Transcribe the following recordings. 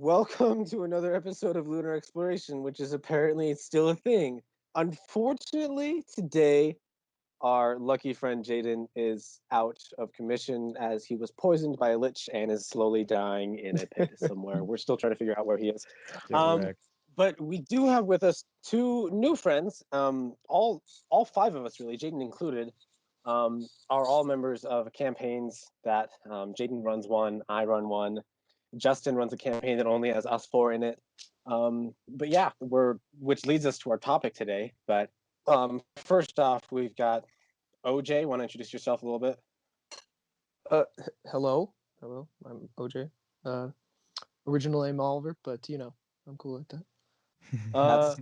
Welcome to another episode of Lunar Exploration, which is apparently still a thing. Unfortunately, today our lucky friend Jaden is out of commission as he was poisoned by a lich and is slowly dying in a pit somewhere. We're still trying to figure out where he is. Get Um, wrecked. but we do have with us two new friends. All five of us, really, Jaden included, are all members of campaigns that Jaden runs one, I run one. Justin runs a campaign that only has us four in it. But yeah, which leads us to our topic today. But first off, we've got OJ. Want to introduce yourself a little bit? Hello. I'm OJ. Original name Oliver, but I'm cool like that.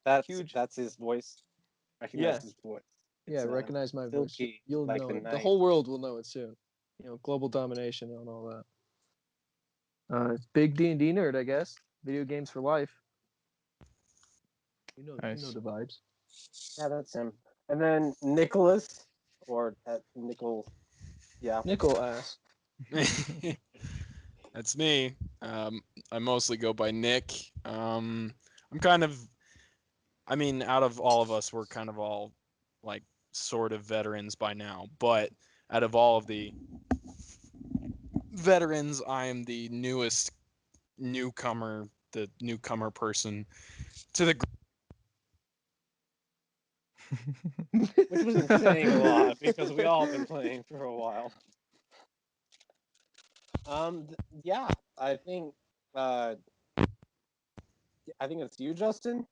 That's Huge. that's his voice. Recognize his voice. Yeah, recognize my voice. silky You'll like know the it. The night. whole world will know it soon. Global domination and all that. It's big D&D nerd, I guess. Video games for life. Nice. You know the vibes. Yeah, that's him. And then Nicholas, or Nickel. Yeah, Nickel ass. That's me. I mostly go by Nick. I'm kind of, out of all of us, we're kind of all like sort of veterans by now. But out of all of the veterans, I am the newcomer person to the group. which wasn't saying a lot because we all been playing for a while. Yeah, I think uh, it's you, Justin.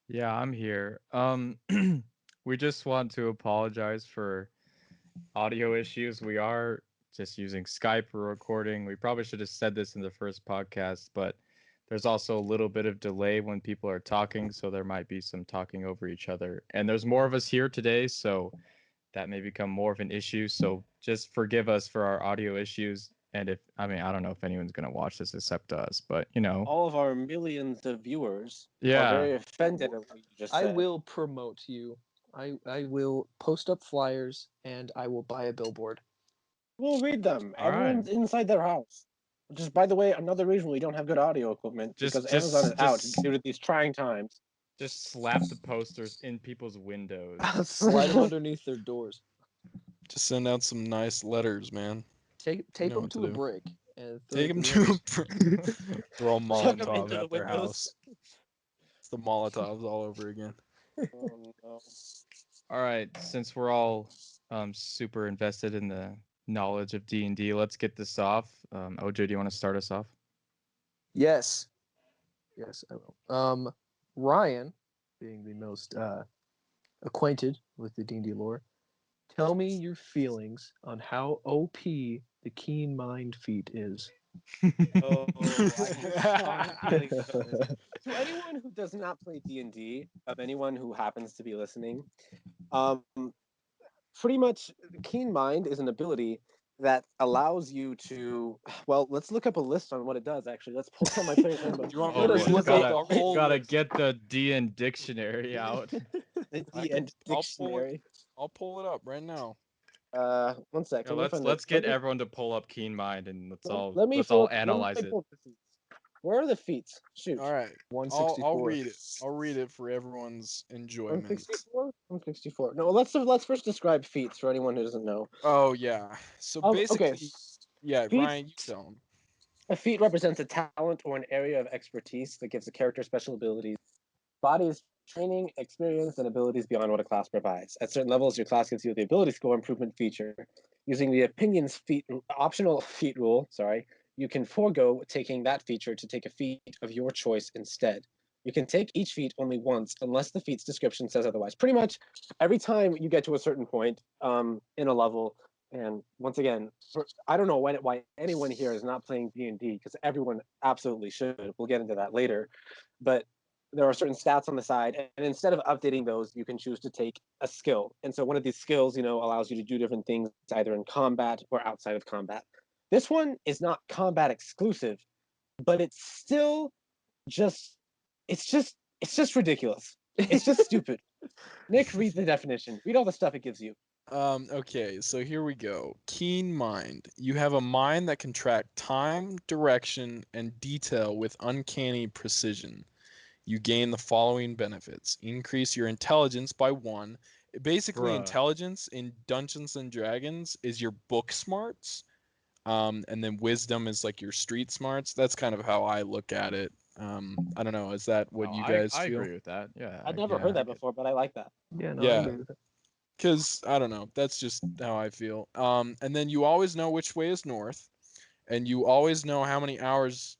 Yeah, I'm here. We just want to apologize for audio issues. We are just using Skype for recording. We probably should have said this in the first podcast, but there's also a little bit of delay when people are talking, so there might be some talking over each other. And there's more of us here today, so that may become more of an issue. So just forgive us for our audio issues. And I don't know if anyone's going to watch this except us, but All of our millions of viewers are Yeah. very offended at what you just I said. will promote you. I will post up flyers and I will buy a billboard. We'll read them. All right. Everyone's inside their house. Which is, by the way, another reason we don't have good audio equipment because Amazon is out due to these trying times. Just slap the posters in people's windows. Slide them underneath their doors. Just send out some nice letters, man. Tape know them what to to a do. brick and Take them throw it to through throw Chuck 'em into Molotovs the at their windows. house. It's the Molotovs all over again. Oh, no. All right, since we're all super invested in the knowledge of D&D, let's get this off. OJ, do you want to start us off? Yes, I will. Ryan, being the most acquainted with the D&D lore, tell me your feelings on how OP the Keen Mind feat is. Oh, I have strong feelings about this. To anyone who does not play D&D, of anyone who happens to be listening, um, pretty much Keen Mind is an ability that allows you to. Well, let's look up a list on what it does. Actually, let's pull from my player's handbook. Do you want me Let to us read it? look up the whole gotta list. get the DN dictionary out. The I D&D I'll dictionary. I'll pull it up right now. 1 sec. Yeah, Let me find let's it. get everyone to pull up Keen Mind and let's all analyze it. pull up the feats. Where are the feats? Shoot. All right. 164. I'll read it. I'll read it for everyone's enjoyment. 164? 164. No, let's first describe feats for anyone who doesn't know. Oh yeah. So basically, Okay. yeah, Feats- Ryan, you tell him. A feat represents a talent or an area of expertise that gives a character special abilities, bodies, training, experience, and abilities beyond what a class provides. At certain levels, your class gives you the ability score improvement feature. Using the optional feat rule, you can forego taking that feature to take a feat of your choice instead. You can take each feat only once unless the feat's description says otherwise. Pretty much every time you get to a certain point in a level, and once again, I don't know why anyone here is not playing D&D, because everyone absolutely should. We'll get into that later. But there are certain stats on the side, and instead of updating those, you can choose to take a skill. And so one of these skills, allows you to do different things either in combat or outside of combat. This one is not combat exclusive, but it's still just it's just ridiculous. It's just stupid. Nick, read the definition. Read all the stuff it gives you. Okay, so here we go. Keen mind. You have a mind that can track time, direction, and detail with uncanny precision. You gain the following benefits. Increase your intelligence by 1. Basically, Bruh. intelligence in Dungeons and Dragons is your book smarts. And then wisdom is like your street smarts. That's kind of how I look at it. I don't know. Is that what No, you guys I feel? agree with that. Yeah, I'd never yeah, heard I that get. before, but I like that. Yeah, no, I Yeah, agree with it. because I don't know. That's just how I feel. And then you always know which way is north, and you always know how many hours,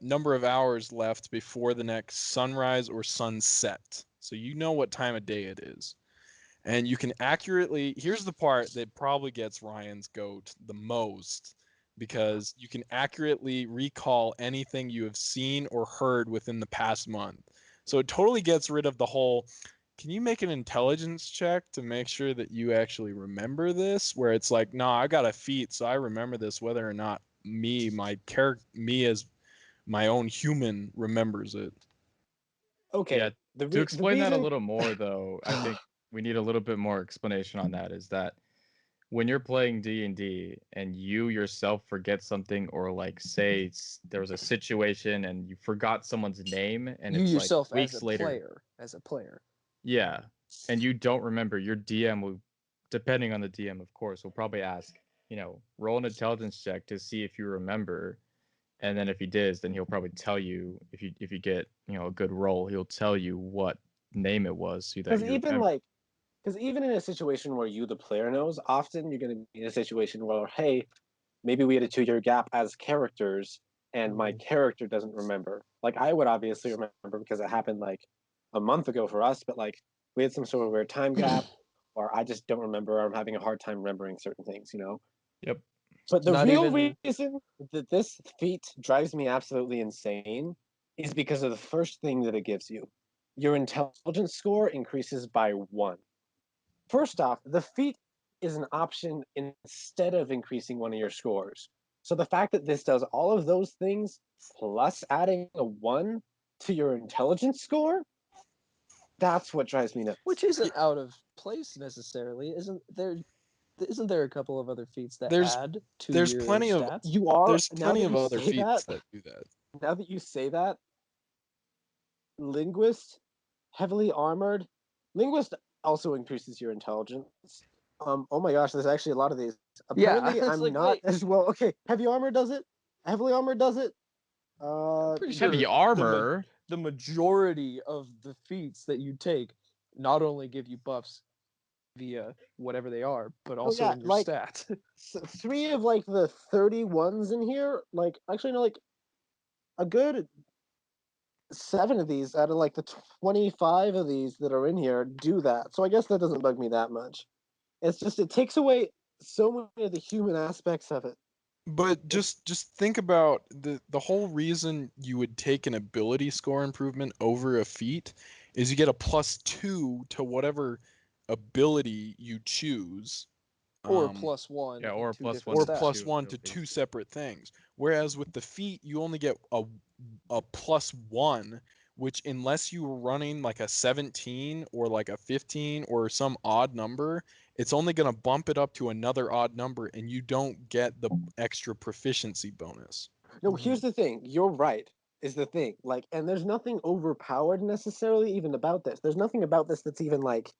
number of hours left before the next sunrise or sunset. So you know what time of day it is. And you can accurately, here's the part that probably gets Ryan's goat the most, because you can accurately recall anything you have seen or heard within the past month. So it totally gets rid of the whole, can you make an intelligence check to make sure that you actually remember this? Where it's like, no, I got a feat, so I remember this whether or not me as my own human remembers it. Okay, Yeah, to the explain that a reason little more though, I think we need a little bit more explanation on that. Is that when you're playing D&D and you yourself forget something, or like say there was a situation and you forgot someone's name and You it's like yourself weeks later. as a player. Yeah. And you don't remember, your DM will, depending on the DM, of course, will probably ask, roll an intelligence check to see if you remember. And then if he does, then he'll probably tell you, if you get, a good roll, he'll tell you what name it was so that because you even remember. like because even in a situation where you the player knows, often you're going to be in a situation where, hey, maybe we had a 2-year gap as characters and my character doesn't remember. Like I would obviously remember because it happened like a month ago for us, but like we had some sort of weird time gap, or I just don't remember, or I'm having a hard time remembering certain things. Yep. But the Not real even reason that this feat drives me absolutely insane is because of the first thing that it gives you. Your intelligence score increases by 1. First off, the feat is an option instead of increasing one of your scores. So the fact that this does all of those things plus adding a 1 to your intelligence score, that's what drives me nuts. which isn't out of place necessarily. Isn't there a couple of other feats that There's add to there's your plenty of stats? You are, there's now plenty that of you other say that, feats that do that. now that you say that, linguist, heavily armored. Linguist also increases your intelligence. Oh my gosh, there's actually a lot of these. Yeah, Apparently, it's I'm like, not wait. as well. Okay, heavy armor does it. Heavily armored does it. I'm pretty Heavy sure armor. the majority of the feats that you take not only give you buffs via whatever they are, but Oh also yeah, in your like stat. 3 of like the 31s in here. Like actually, no, like a good 7 of these out of like the 25 of these that are in here do that. So I guess that doesn't bug me that much. It's just it takes away so many of the human aspects of it. But just think about the whole reason you would take an ability score improvement over a feat is you get a +2 to whatever ability you choose. Or Um, +1 Yeah, in or a two plus different one or to stats. two +1 to abilities. two separate things. Whereas with the feat, you only get a +1, which unless you were running like a 17 or like a 15 or some odd number, it's only going to bump it up to another odd number, and you don't get the extra proficiency bonus. No, here's the thing. You're right. Is the thing like, and there's nothing overpowered necessarily even about this. There's nothing about this that's even like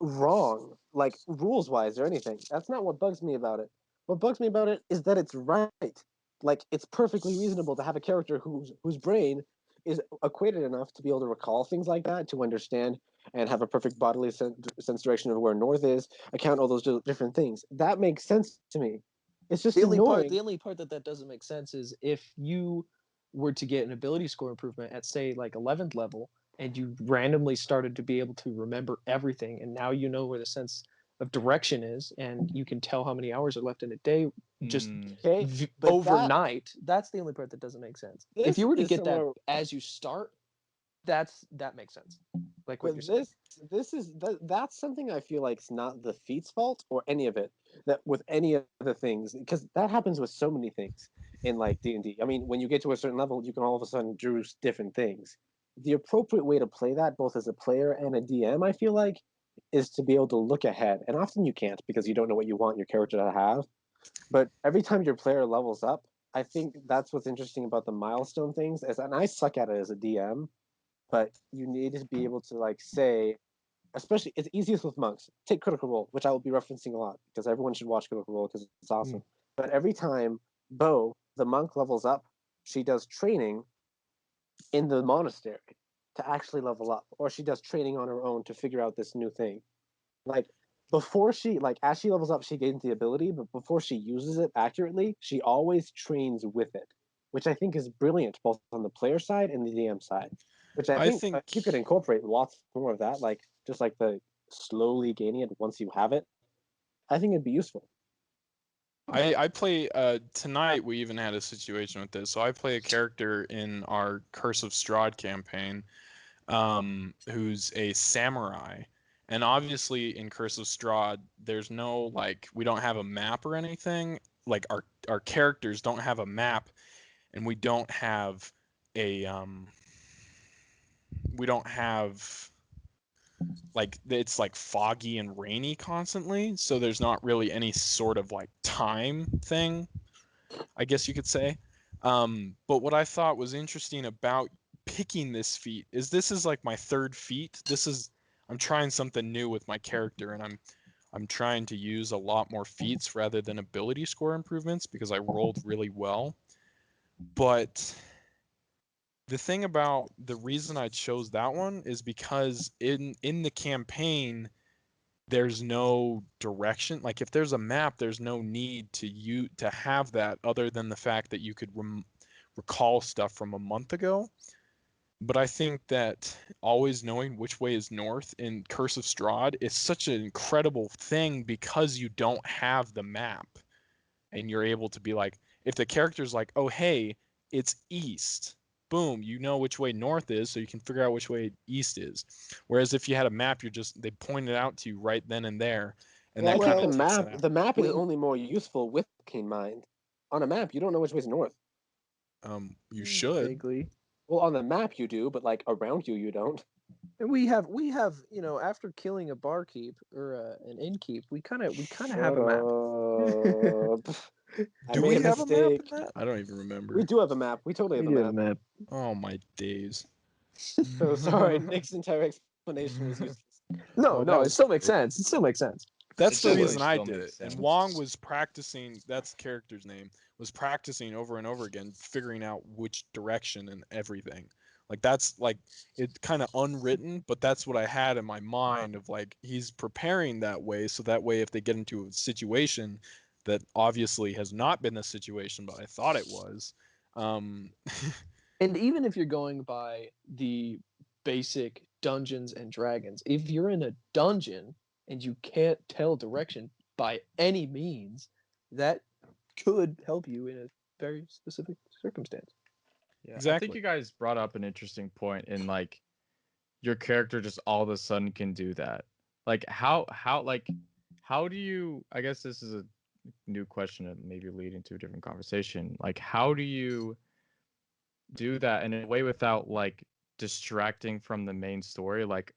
wrong, like rules wise or anything. That's not what bugs me about it. What bugs me about it is that it's right. Like it's perfectly reasonable to have a character whose brain is equated enough to be able to recall things like that, to understand and have a perfect bodily sense direction of where north is, account all those different things. That makes sense to me. It's just annoying. The only part that doesn't make sense is if you were to get an ability score improvement at say like 11th level and you randomly started to be able to remember everything, and now you know where the sense of direction is and you can tell how many hours are left in a day just Mm, Okay, but overnight. That's the only part that doesn't make sense. If this you were to is get that similar. as you start, that makes sense, like what But you're saying. that's something I feel like is not the feat's fault or any of it. That with any of the things, because that happens with so many things in like D&D. I mean, when you get to a certain level, you can all of a sudden do different things. The appropriate way to play that, both as a player and a DM, I feel like, is to be able to look ahead. And often you can't because you don't know what you want your character to have. But every time your player levels up, I think that's what's interesting about the milestone things. And I suck at it as a DM, but you need to be able to like say, especially it's easiest with monks. Take Critical Role, which I will be referencing a lot because everyone should watch Critical Role because it's awesome. But every time Bo, the monk, levels up, she does training in the monastery to actually level up, or she does training on her own to figure out this new thing. Like before she like as she levels up, she gains the ability, but before she uses it accurately, she always trains with it, which I think is brilliant both on the player side and the DM side. Which I think you could incorporate lots more of that, like just like the slowly gaining it once you have it. I think it'd be useful. I play tonight. We even had a situation with this. So I play a character in our Curse of Strahd campaign, who's a samurai, and obviously in Curse of Strahd, there's no like we don't have a map or anything. Like our characters don't have a map, and we don't have a we don't have like it's like foggy and rainy constantly, so there's not really any sort of like time thing, I guess you could say. But what I thought was interesting about picking this feat is this is like my third feat. I'm trying something new with my character, and I'm trying to use a lot more feats rather than ability score improvements because I rolled really well. But the thing about the reason I chose that one is because in the campaign there's no direction. Like if there's a map, there's no need to have that other than the fact that you could recall stuff from a month ago. But I think that always knowing which way is north in Curse of Strahd is such an incredible thing because you don't have the map, and you're able to be like, if the character's like, oh hey, it's east, boom, you know which way north is, so you can figure out which way east is. Whereas if you had a map, they point it out to you right then and there, and Well, that I kind think of takes it out. the map is only more useful with keen mind. On a map, you don't know which way's north. You should. Vaguely. Well, on the map you do, but like around you, you don't. And we have after killing a barkeep or an innkeep, we kind of have a map. I Do made we a have a map mistake. in that? I don't even remember. We do have a map. We totally have We a do map. have a map. Oh my days. So sorry, Nick's entire explanation was useless. No, Oh, no, that it was still makes great. sense. It still makes sense. That's It the definitely reason I still did makes it. And sense. Wong was practicing, that's the character's name, was practicing over and over again, figuring out which direction and everything. Like that's like it's kind of unwritten, but that's what I had in my mind of like he's preparing that way so that way if they get into a situation that obviously has not been the situation, but I thought it was. Um And even if you're going by the basic Dungeons and Dragons, if you're in a dungeon and you can't tell direction by any means, that could help you in a very specific circumstance. Yeah, I think Exactly. you guys brought up an interesting point in like your character just all of a sudden can do that. Like how do you, I guess this is a new question and maybe leading to a different conversation. Like how do you do that in a way without like distracting from the main story? Like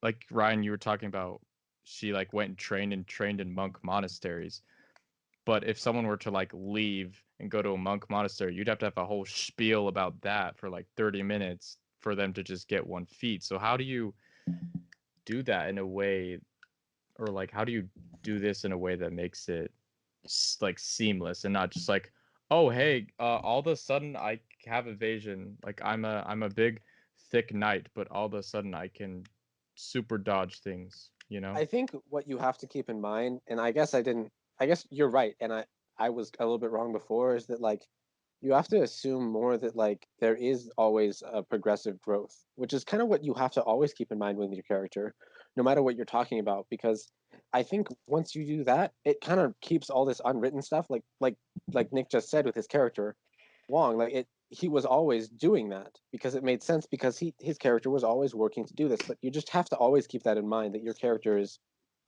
like Ryan, you were talking about she like went and trained in monk monasteries. But if someone were to like leave and go to a monk monastery, you'd have to have a whole spiel about that for like 30 minutes for them to just get one feat. So how do you do that in a way, or like how do you do this in a way that makes it like seamless and not just like, oh hey, all of a sudden I have evasion. Like I'm a big thick knight, but all of a sudden I can super dodge things. You know? I think what you have to keep in mind, and I guess I didn't. I guess you're right, and I was a little bit wrong before. Is that like you have to assume more that like there is always a progressive growth, which is kind of what you have to always keep in mind with your character, no matter what you're talking about, because I think once you do that, it kind of keeps all this unwritten stuff, like Nick just said with his character, Wong, like it. He was always doing that because it made sense because his character was always working to do this. But you just have to always keep that in mind that your character is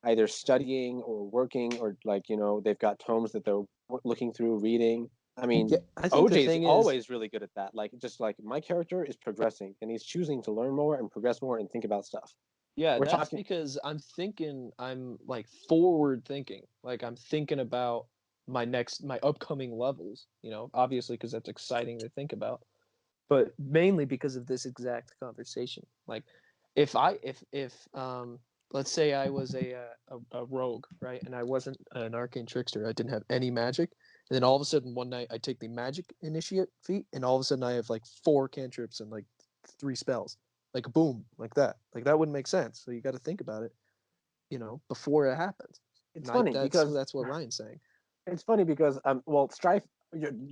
either studying or working or like they've got tomes that they're looking through, reading. I mean, Yeah, I think the OJ's thing is, always really good at that. Like just like my character is progressing and he's choosing to learn more and progress more and think about stuff. Yeah, We're that's talking. because I'm like forward thinking. Like I'm thinking about my upcoming levels, obviously because that's exciting to think about, but mainly because of this exact conversation. Like if let's say I was a rogue, right? And I wasn't an arcane trickster. I didn't have any magic. And then all of a sudden one night I take the magic initiate feat and all of a sudden I have like 4 cantrips and like 3 spells. Like boom, like that. Like that wouldn't make sense. So you got to think about it, before it happens. It's And funny because that's what Ryan's saying. it's funny because well, Strife,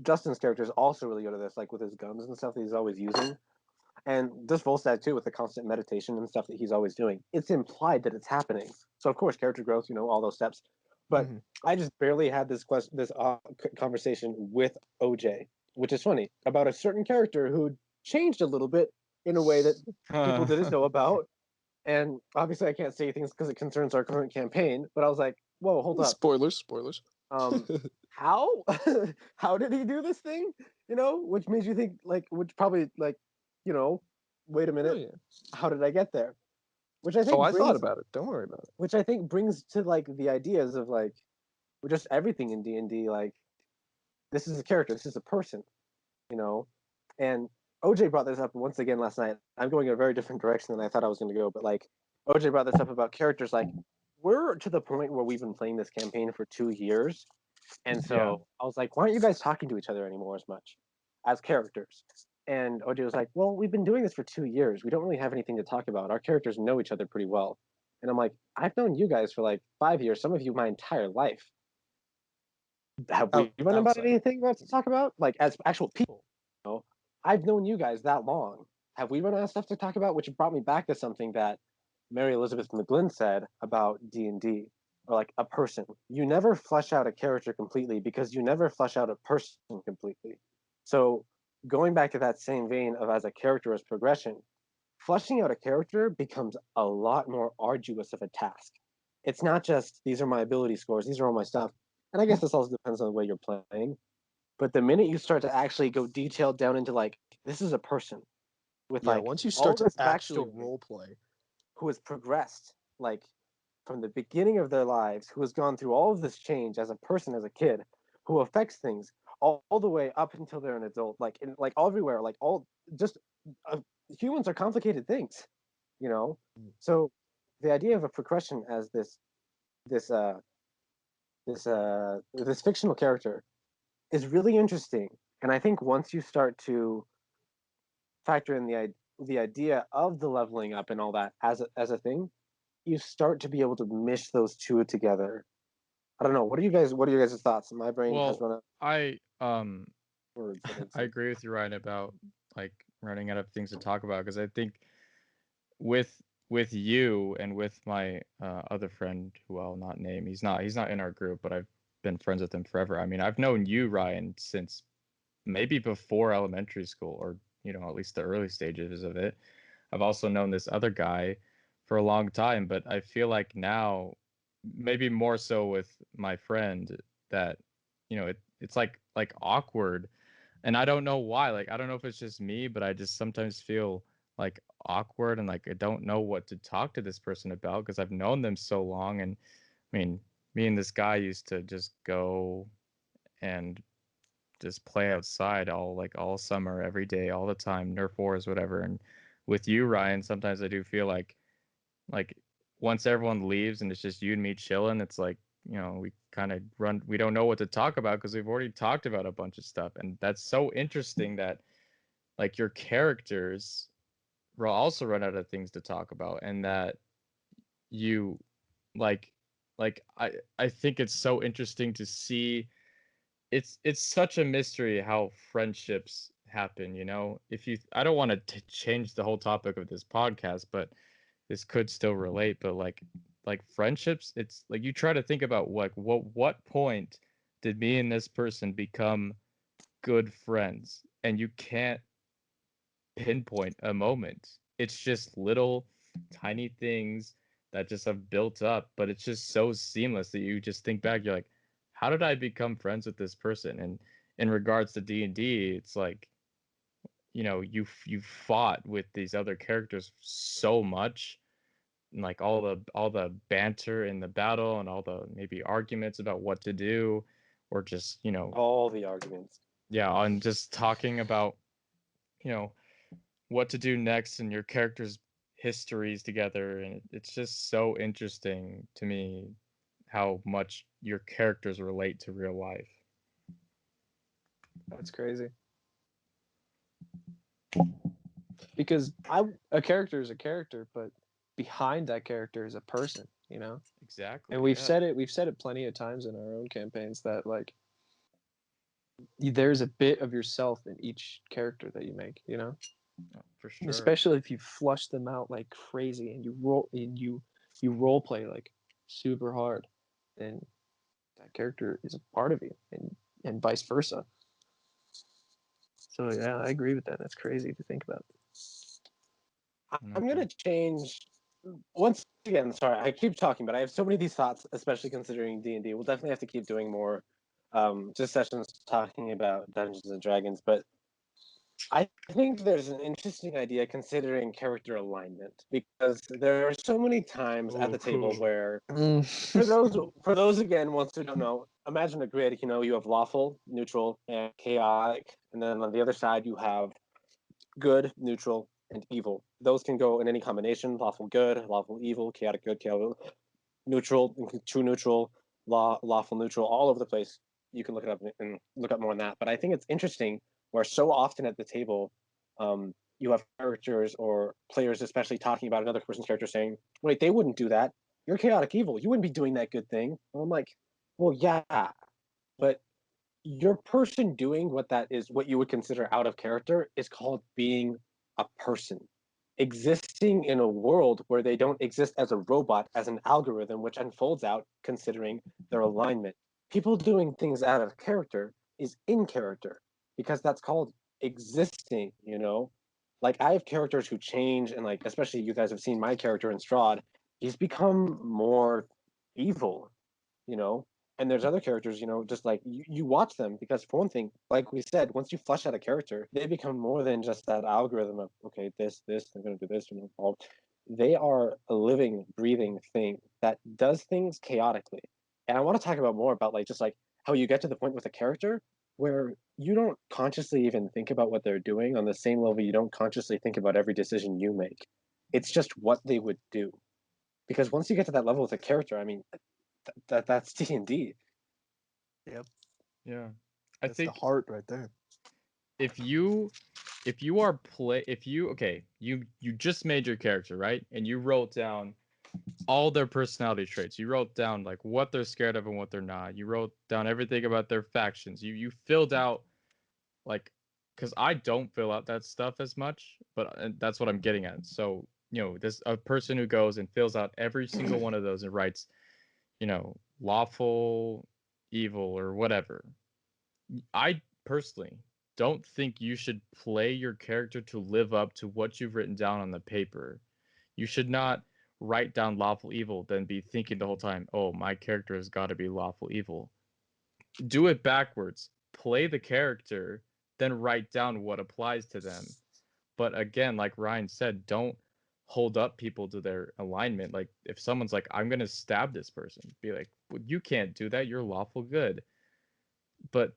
Justin's character is also really good at this, like with his guns and stuff that he's always using, and this Volstagg too with the constant meditation and stuff that he's always doing. It's implied that it's happening. So of course, character growth, all those steps. But Mhm. I just barely had this conversation with OJ, which is funny about a certain character who changed a little bit in a way that people didn't know about. And obviously, I can't say things because it concerns our current campaign. But I was like, "Whoa, hold up! Spoilers. How? How did he do this thing? Which made you think which probably you know, wait a Oh minute, yeah. how did I get there? Which I Oh, think I thought brings, about it. Don't worry about it. which I think brings to the ideas of just everything in D&D. Like this is a character, this is a person, you know, and OJ brought this up once again last night. I'm going a very different direction than I thought I was going to go, but OJ brought this up about characters. Like we're to the point where we've been playing this campaign for 2 years, and Yeah. so I was like, why aren't you guys talking to each other anymore as much as characters? And OJ was like, well, we've been doing this for 2 years. We don't really have anything to talk about. Our characters know each other pretty well. And I'm like, I've known you guys for 5 years, some of you my entire life. Have we run about Outside. anything to talk about? Like as actual people, I've known you guys that long. Have we run out of stuff to talk about? Which brought me back to something that Mary Elizabeth McGlynn said about D&D, or like a person. You never flesh out a character completely because you never flesh out a person completely. So going back to that same vein of as a character as progression, fleshing out a character becomes a lot more arduous of a task. It's not just these are my ability scores, these are all my stuff. And I guess this also depends on the way you're playing. But the minute you start to actually go detailed down into this is a person with Yeah, once you all start to this actually backstory role play. who has progressed from the beginning of their lives, who has gone through all of this change as a person, as a kid, who affects things all the way up until they're an adult, everywhere, all just uh, humans are complicated things, you know. So the idea of a progression as this this fictional character is really interesting, and I think once you start to factor in the idea of the leveling up and all that as a thing, you start to be able to mish those two together. I don't know. What are you guys' thoughts? My brain has Well, run out I of words. I agree with you, Ryan, about like running out of things to talk about because I think with with you and with my other friend who I'll not name, he's not in our group, but I've been friends with him forever. I mean, I've known you, Ryan, since maybe before elementary school, or at least the early stages of it. I've also known this other guy for a long time, but I feel like now, maybe more so with my friend, that it's like awkward, and I don't know why. Like I don't know if it's just me, but I just sometimes feel like awkward and like I don't know what to talk to this person about because I've known them so long. And I mean, me and this guy used to just go and just play outside all summer, every day, all the time, Nerf wars, whatever. And with you, Ryan, sometimes I do feel like once everyone leaves and it's just you and me chilling, it's like we kind of we don't know what to talk about because we've already talked about a bunch of stuff. And that's so interesting that like your characters will also run out of things to talk about, and that you like I think it's so interesting to see. It's such a mystery how friendships happen. If you I don't want to change the whole topic of this podcast, but this could still relate. But like friendships, it's like you try to think about what point did me and this person become good friends, and you can't pinpoint a moment. It's just little tiny things that just have built up, but it's just so seamless that you just think back, you're like, how did I become friends with this person? And in regards to D&D, it's like, you fought with these other characters so much and like all the banter in the battle and all the maybe arguments about what to do, or just All the arguments. yeah, and just talking about you know what to do next and your characters' histories together, and it's just so interesting to me how much your characters relate to real life. That's crazy. Because I a character is a character, but behind that character is a person, you know? Exactly. And we've yeah. said it plenty of times in our own campaigns that like there's a bit of yourself in each character that you make, you know? Oh, for And sure. especially if you flush them out like crazy and you role play like super hard, then that character is a part of you and vice versa. So yeah, I agree with that. That's crazy to think about. I'm gonna change once again. Sorry, I keep talking, but I have so many of these thoughts, especially considering D&D. We'll definitely have to keep doing more, just sessions talking about Dungeons and Dragons. But I think there's an interesting idea considering character alignment, because there are so many times at the table where, for those again, once who don't know, imagine a grid. You have lawful, neutral, and chaotic, and then on the other side you have good, neutral, and evil. Those can go in any combination: lawful good, lawful evil, chaotic good, chaotic neutral, true neutral, lawful neutral, all over the place. You can look it up and look up more on that. But I think it's interesting where so often at the table, you have characters or players, especially talking about another person's character, saying, "Wait, they wouldn't do that. You're chaotic evil. You wouldn't be doing that good thing." And I'm like, "Well, yeah, but your person doing what you would consider out of character is called being a person, existing in a world where they don't exist as a robot, as an algorithm which unfolds out considering their alignment. People doing things out of character is in character, because that's called existing. Like, I have characters who change, and like, especially you guys have seen my character in Strahd. He's become more evil, you know and there's other characters, just like you watch them, because for one thing, like we said, once you flesh out a character, they become more than just that algorithm of, okay, this I'm going to do this, all. They are a living, breathing thing that does things chaotically. And I want to talk about more about, like, just like how you get to the point with a character where you don't consciously even think about what they're doing, on the same level you don't consciously think about every decision you make. It's just what they would do, because once you get to that level with a character, I mean, that's D&D. Yep. Yeah. That's the think heart right there. if you are if you okay, you just made your character, right? And you wrote down all their personality traits. You wrote down like what they're scared of and what they're not. You wrote down everything about their factions. You filled out like, because I don't fill out that stuff as much, but that's what I'm getting at. So there's a person who goes and fills out every single one of those and writes, lawful, evil, or whatever. I personally don't think you should play your character to live up to what you've written down on the paper. You should not write down lawful evil, then be thinking the whole time, oh, my character has got to be lawful evil. Do it backwards. Play the character, then write down what applies to them. But again, like Ryan said, don't hold up people to their alignment. Like, if someone's like, I'm going to stab this person, be like, well, you can't do that. You're lawful good. But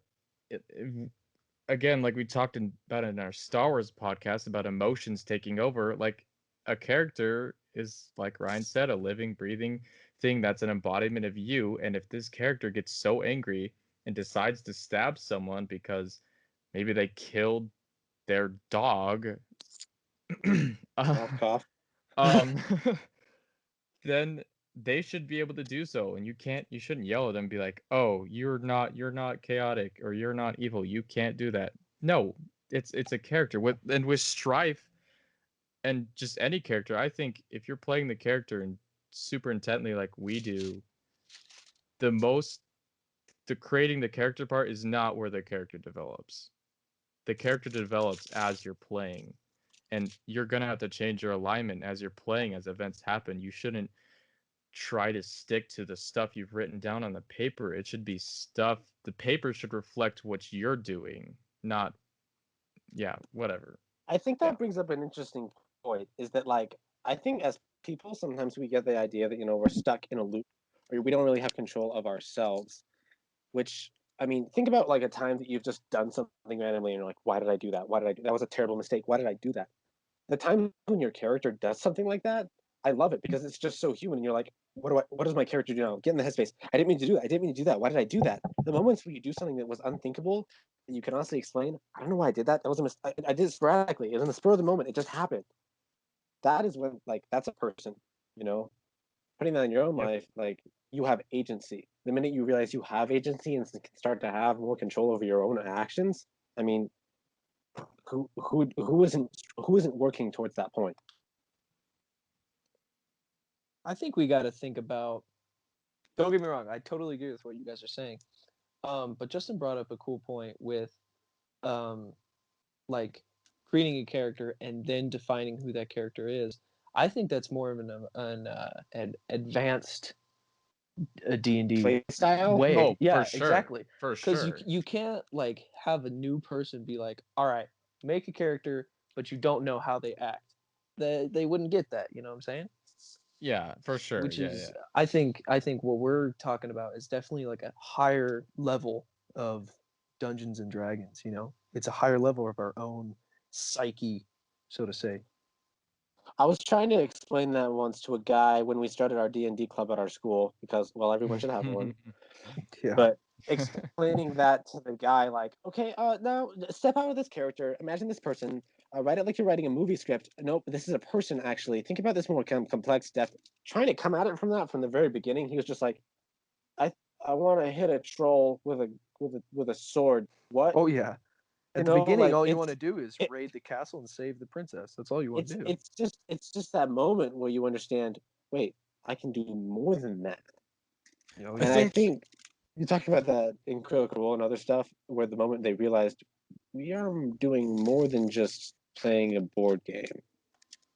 again, like we talked about in our Star Wars podcast about emotions taking over, like a character is, like Ryan said, a living, breathing thing that's an embodiment of you. And if this character gets so angry and decides to stab someone because maybe they killed their dog, Cough, cough. um, then they should be able to do so. And you shouldn't yell at them and be like, oh, you're not chaotic, or you're not evil, you can't do that. No, it's a character. With Strife and just any character, I think if you're playing the character and super intently like we do, the creating the character part is not where the character develops. The character develops as you're playing, and you're gonna have to change your alignment as you're playing, as events happen. You shouldn't try to stick to the stuff you've written down on the paper. It should be stuff, the paper should reflect what you're doing, not, yeah, whatever. I think Yeah. that brings up an interesting point, is that, like, I think as people, sometimes we get the idea that, we're stuck in a loop, or we don't really have control of ourselves. Which, I mean, think about like a time that you've just done something randomly and you're like, why did I do that? Why did I do that? Was a terrible mistake. Why did I do that? The time when your character does something like that, I love it because it's just so human. And you're like, what does my character do now? Get in the headspace. I didn't mean to do that. I didn't mean to do that. Why did I do that? The moments where you do something that was unthinkable and you can honestly explain, I don't know why I did that. That was a mistake. I did it sporadically. It was in the spur of the moment. It just happened. That is when, like, that's a person, you know? Putting that in your own Yep. life, like, you have agency. The minute you realize you have agency and can start to have more control over your own actions, I mean, who isn't working towards that point? I think we got to think about. Don't get me wrong. I totally agree with what you guys are saying. But Justin brought up a cool point with, like, creating a character and then defining who that character is. I think that's more of an advanced D&D Play style? way. Oh, Yeah, for sure. exactly. For Because sure. you can't like have a new person be like, all right, make a character, but you don't know how they act. They wouldn't get that. You know what I'm saying? Yeah, for sure. Which Yeah, is, yeah. I think what we're talking about is definitely like a higher level of Dungeons and Dragons. It's a higher level of our own psyche, so to say. I was trying to explain that once to a guy when we started our D&D club at our school because, well, everyone should have one. Yeah. But explaining that to the guy, like, okay, now step out of this character. Imagine this person. Write it like you're writing a movie script. Nope, this is a person actually. Think about this more complex depth. Trying to come at it from the very beginning, he was just like, I want to hit a troll with a sword. What? Oh yeah. At the You know, beginning, like all you want to do is it, raid the castle and save the princess. That's all you want it's to do. it's just that moment where you understand. Wait, I can do more than that. Oh, And yeah. I think you talk about that in Critical Role and other stuff, where the moment they realized we are doing more than just playing a board game.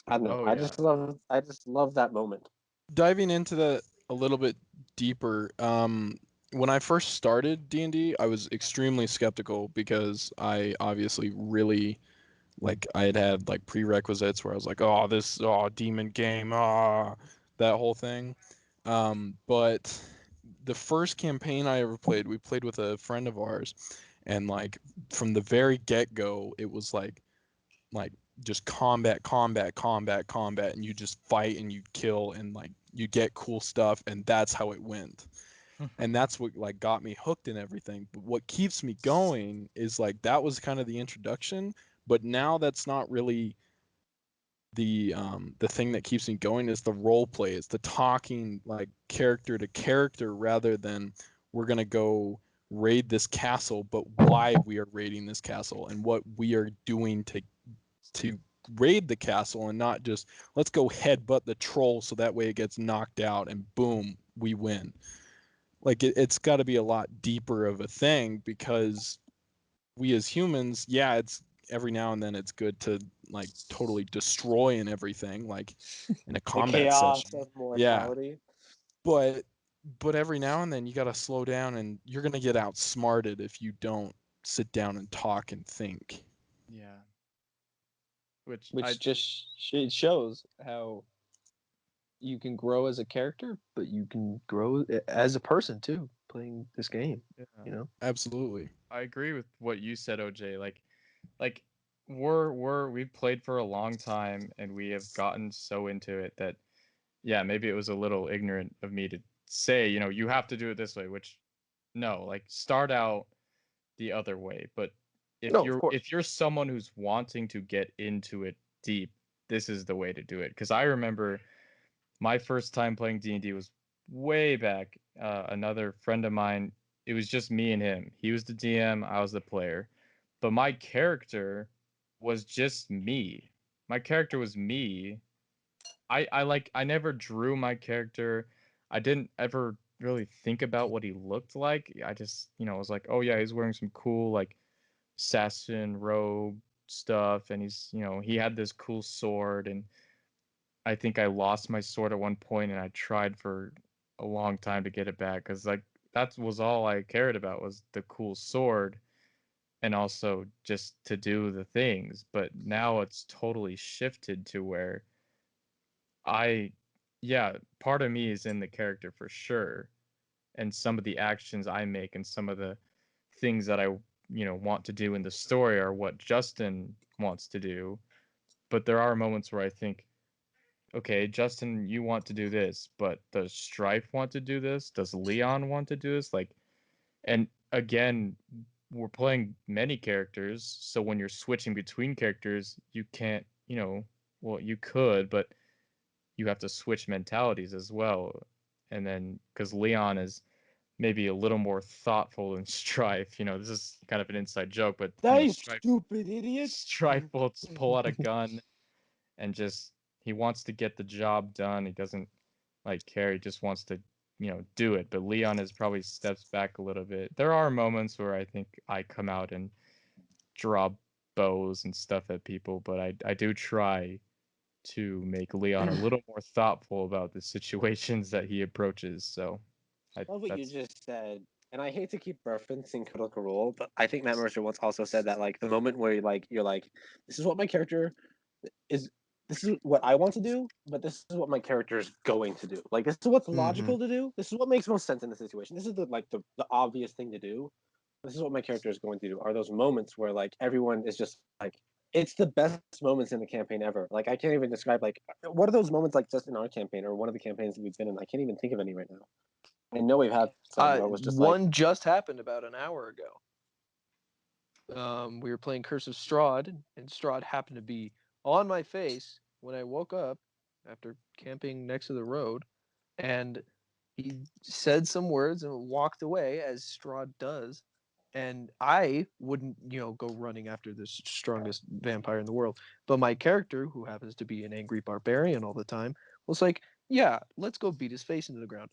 I don't know. Oh, I yeah. just love that moment. Diving into that a little bit deeper, when I first started D&D, I was extremely skeptical because I obviously really like I had like prerequisites where I was like, oh, this demon game, that whole thing. But the first campaign I ever played, we played with a friend of ours, and like from the very get-go, it was like just combat, combat, combat, combat, and you just fight and you kill and like you get cool stuff, and that's how it went. And that's what like got me hooked in everything. But what keeps me going is like that was kind of the introduction, but now that's not really the thing that keeps me going is the role play. It's the talking like character to character rather than we're gonna go raid this castle, but why we are raiding this castle and what we are doing to raid the castle and not just let's go headbutt the troll so that way it gets knocked out and boom, we win. Like it's got to be a lot deeper of a thing because we as humans, yeah, it's every now and then it's good to like totally destroy and everything, like in a The combat chaos session. of Yeah, mortality. but every now and then you got to slow down and you're gonna get outsmarted if you don't sit down and talk and think. Yeah. Which Which just it shows how you can grow as a character, but you can grow as a person too, playing this game. yeah. Absolutely. I agree with what you said, OJ. Like we've played for a long time and we have gotten so into it that yeah, maybe it was a little ignorant of me to say, you have to do it this way, which no, like start out the other way. But if No, of you're course. if you're someone who's wanting to get into it deep, this is the way to do it. Because I remember my first time playing D&D was way back. Another friend of mine, it was just me and him. He was the DM, I was the player. But my character was just me. My character was me. I never drew my character. I didn't ever really think about what he looked like. I just, was like, oh yeah, he's wearing some cool like assassin robe stuff and he had this cool sword and I think I lost my sword at one point and I tried for a long time to get it back cuz like that was all I cared about was the cool sword and also just to do the things. But now it's totally shifted to where yeah, part of me is in the character for sure, and some of the actions I make and some of the things that I want to do in the story are what Justin wants to do. But there are moments where I think, okay, Justin, you want to do this, but does Strife want to do this? Does Leon want to do this? Like, and again, we're playing many characters, so when you're switching between characters, you can't, well, you could, but you have to switch mentalities as well. And then, because Leon is maybe a little more thoughtful than Strife, this is kind of an inside joke, but Nice, Strife, stupid idiot. Strife will pull out a gun and just he wants to get the job done. He doesn't care. He just wants to, do it. But Leon is probably steps back a little bit. There are moments where I think I come out and draw bows and stuff at people, but I do try to make Leon a little more thoughtful about the situations that he approaches. So I love what you just said. And I hate to keep referencing Critical Role, but I think Matt Mercer once also said that the moment where you're like, this is what my character is, this is what I want to do, but this is what my character is going to do. Like, this is what's logical to do. This is what makes most sense in the situation. This is the obvious thing to do. This is what my character is going to do. Are those moments where everyone is just it's the best moments in the campaign ever. I can't even describe what are those moments just in our campaign or one of the campaigns that we've been in. I can't even think of any right now. I know we've had some where it was just one just happened about an hour ago. We were playing Curse of Strahd, and Strahd happened to be on my face when I woke up after camping next to the road, and he said some words and walked away, as Strahd does. And I wouldn't, go running after the strongest vampire in the world. But my character, who happens to be an angry barbarian all the time, was like, yeah, let's go beat his face into the ground.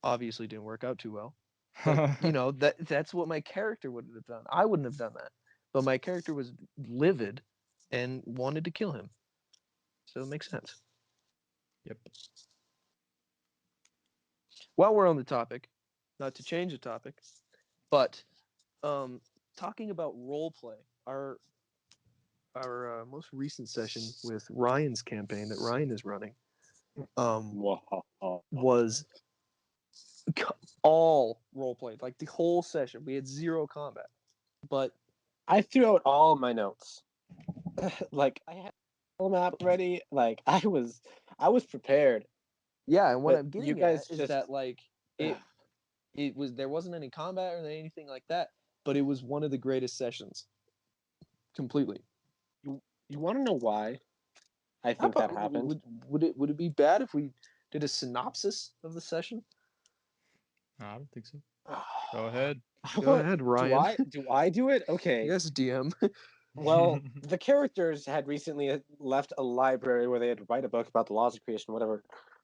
Obviously didn't work out too well. But, that's what my character would have done. I wouldn't have done that. But my character was livid and wanted to kill him. So it makes sense. Yep. While we're on the topic, not to change the topic, but talking about role play, our most recent session with Ryan's campaign that Ryan is running was all role play, the whole session. We had 0 combat, but I threw out all my notes. I had the map ready. I was prepared. Yeah, and what But I'm getting you guys at is that it was, there wasn't any combat or anything like that, but it was one of the greatest sessions. Completely. You want to know why I think that happened? Would it be bad if we did a synopsis of the session? No, I don't think so. Go ahead. Go ahead, Ryan. Do I do it? Okay. Yes, DM. Well, the characters had recently left a library where they had to write a book about the laws of creation, whatever,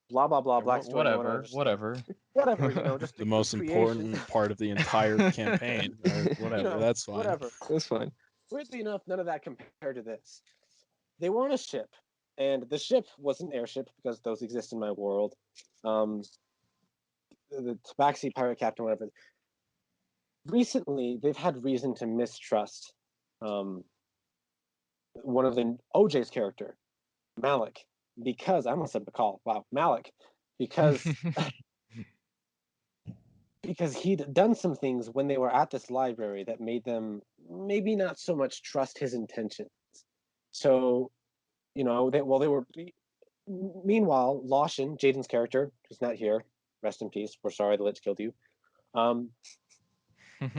blah blah blah, black story, whatever. Just the most important part of the entire campaign. Whatever, that's fine. Whatever, that's fine. Weirdly enough, none of that compared to this. They were on a ship, and the ship was an airship because those exist in my world. The Tabaxi pirate captain, whatever. Recently, they've had reason to mistrust one of the OJ's character, Malik, because I almost said McCall. Wow, Malik, because because he'd done some things when they were at this library that made them maybe not so much trust his intentions. So, they were. Meanwhile, Lawson, Jaden's character, who's not here, rest in peace. We're sorry the Lich killed you.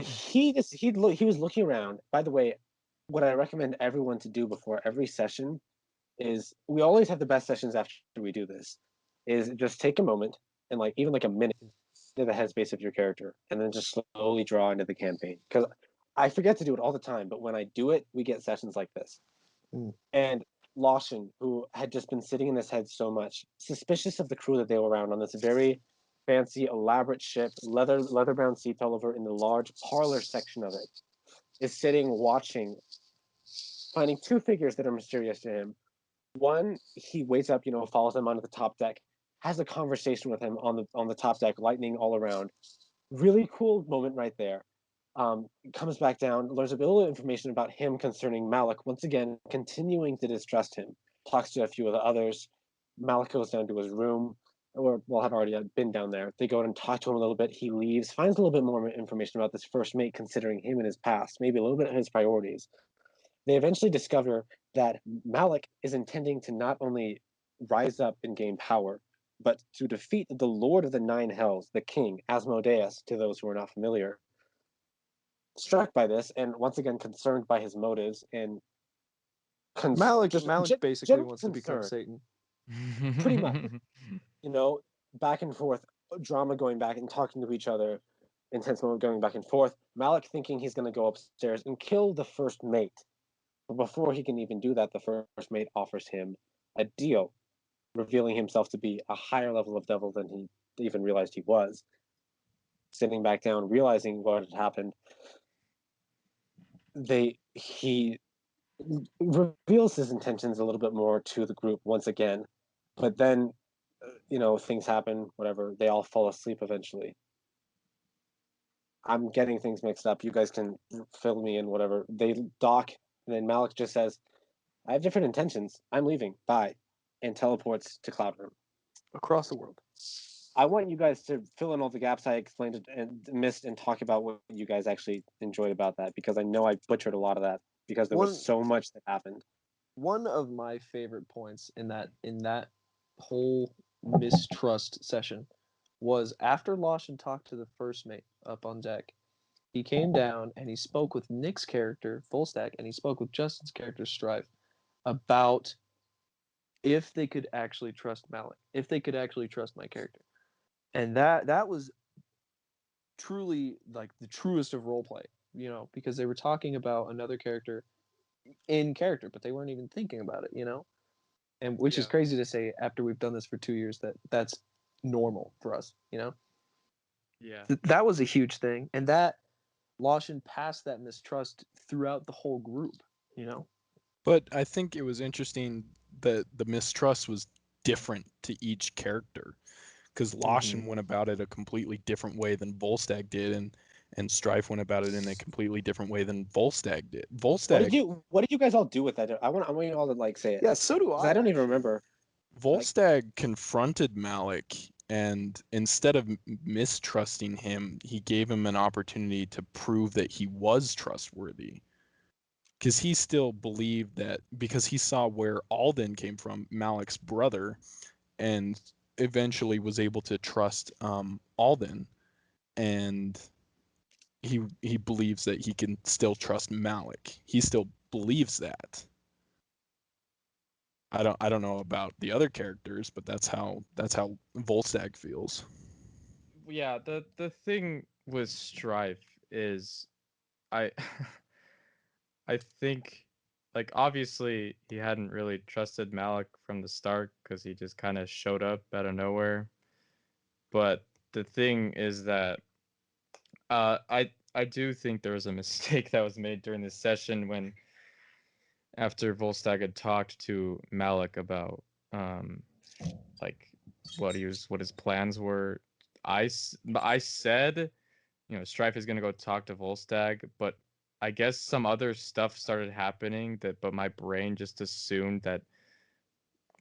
He was looking around. By the way, what I recommend everyone to do before every session is, we always have the best sessions after we do this, is just take a moment and even a minute into the headspace of your character, and then just slowly draw into the campaign. Because I forget to do it all the time, but when I do it, we get sessions like this. And Lawson, who had just been sitting in his head so much, suspicious of the crew that they were around on this very fancy, elaborate ship, leather-bound seats all over in the large parlor section of it, is sitting watching, finding 2 figures that are mysterious to him. One, he wakes up, follows them onto the top deck, has a conversation with him on the top deck, lightning all around. Really cool moment right there. Comes back down, learns a little information about him concerning Malik, once again continuing to distrust him. Talks to a few of the others, Malik goes down to his room, or well, have already been down there. They go and talk to him a little bit. He leaves, finds a little bit more information about this first mate, considering him and his past, maybe a little bit of his priorities. They eventually discover that Malik is intending to not only rise up and gain power, but to defeat the Lord of the Nine Hells, the King, Asmodeus, to those who are not familiar. Struck by this, and once again concerned by his motives, and Malik just basically general wants to become concern. Satan. Pretty much. Back and forth, drama going back and talking to each other, intense moment going back and forth. Malik thinking he's going to go upstairs and kill the first mate. But before he can even do that, the first mate offers him a deal, revealing himself to be a higher level of devil than he even realized he was. Sitting back down, realizing what had happened, he reveals his intentions a little bit more to the group once again. But then, things happen, whatever. They all fall asleep eventually. I'm getting things mixed up. You guys can fill me in, whatever. They dock, and then Malik just says, I have different intentions. I'm leaving. Bye. And teleports to Cloud Room. Across the world. I want you guys to fill in all the gaps I explained and missed and talk about what you guys actually enjoyed about that, because I know I butchered a lot of that because there was so much that happened. One of my favorite points in that whole mistrust session was after Lawson talked to the first mate up on deck. He came down and he spoke with Nick's character, Fullstack, and he spoke with Justin's character, Strife, about if they could actually trust Malik, if they could actually trust my character. And that was truly like the truest of roleplay, because they were talking about another character in character, but they weren't even thinking about it, and which is crazy to say after we've done this for 2 years that's normal for us, Yeah. That was a huge thing, and that Lawson passed that mistrust throughout the whole group, But I think it was interesting that the mistrust was different to each character, because Lawson went about it a completely different way than Volstagg did, and Strife went about it in a completely different way than Volstagg did. Volstagg What did you guys all do with that? I want you all to say it. Yeah, so do I. I don't even remember. Volstagg confronted Malik, and instead of mistrusting him, he gave him an opportunity to prove that he was trustworthy. Because he still believed that, because he saw where Alden came from, Malik's brother, and eventually was able to trust Alden, and he believes that he can still trust Malik. He still believes that. I don't know about the other characters, but that's how Volstagg feels. Yeah, the thing with Strife is I I think like obviously he hadn't really trusted Malik from the start because he just kind of showed up out of nowhere. But the thing is that I do think there was a mistake that was made during this session when after Volstagg had talked to Malik about like what his plans were. I said, Strife is gonna go talk to Volstagg, but I guess some other stuff started happening but my brain just assumed that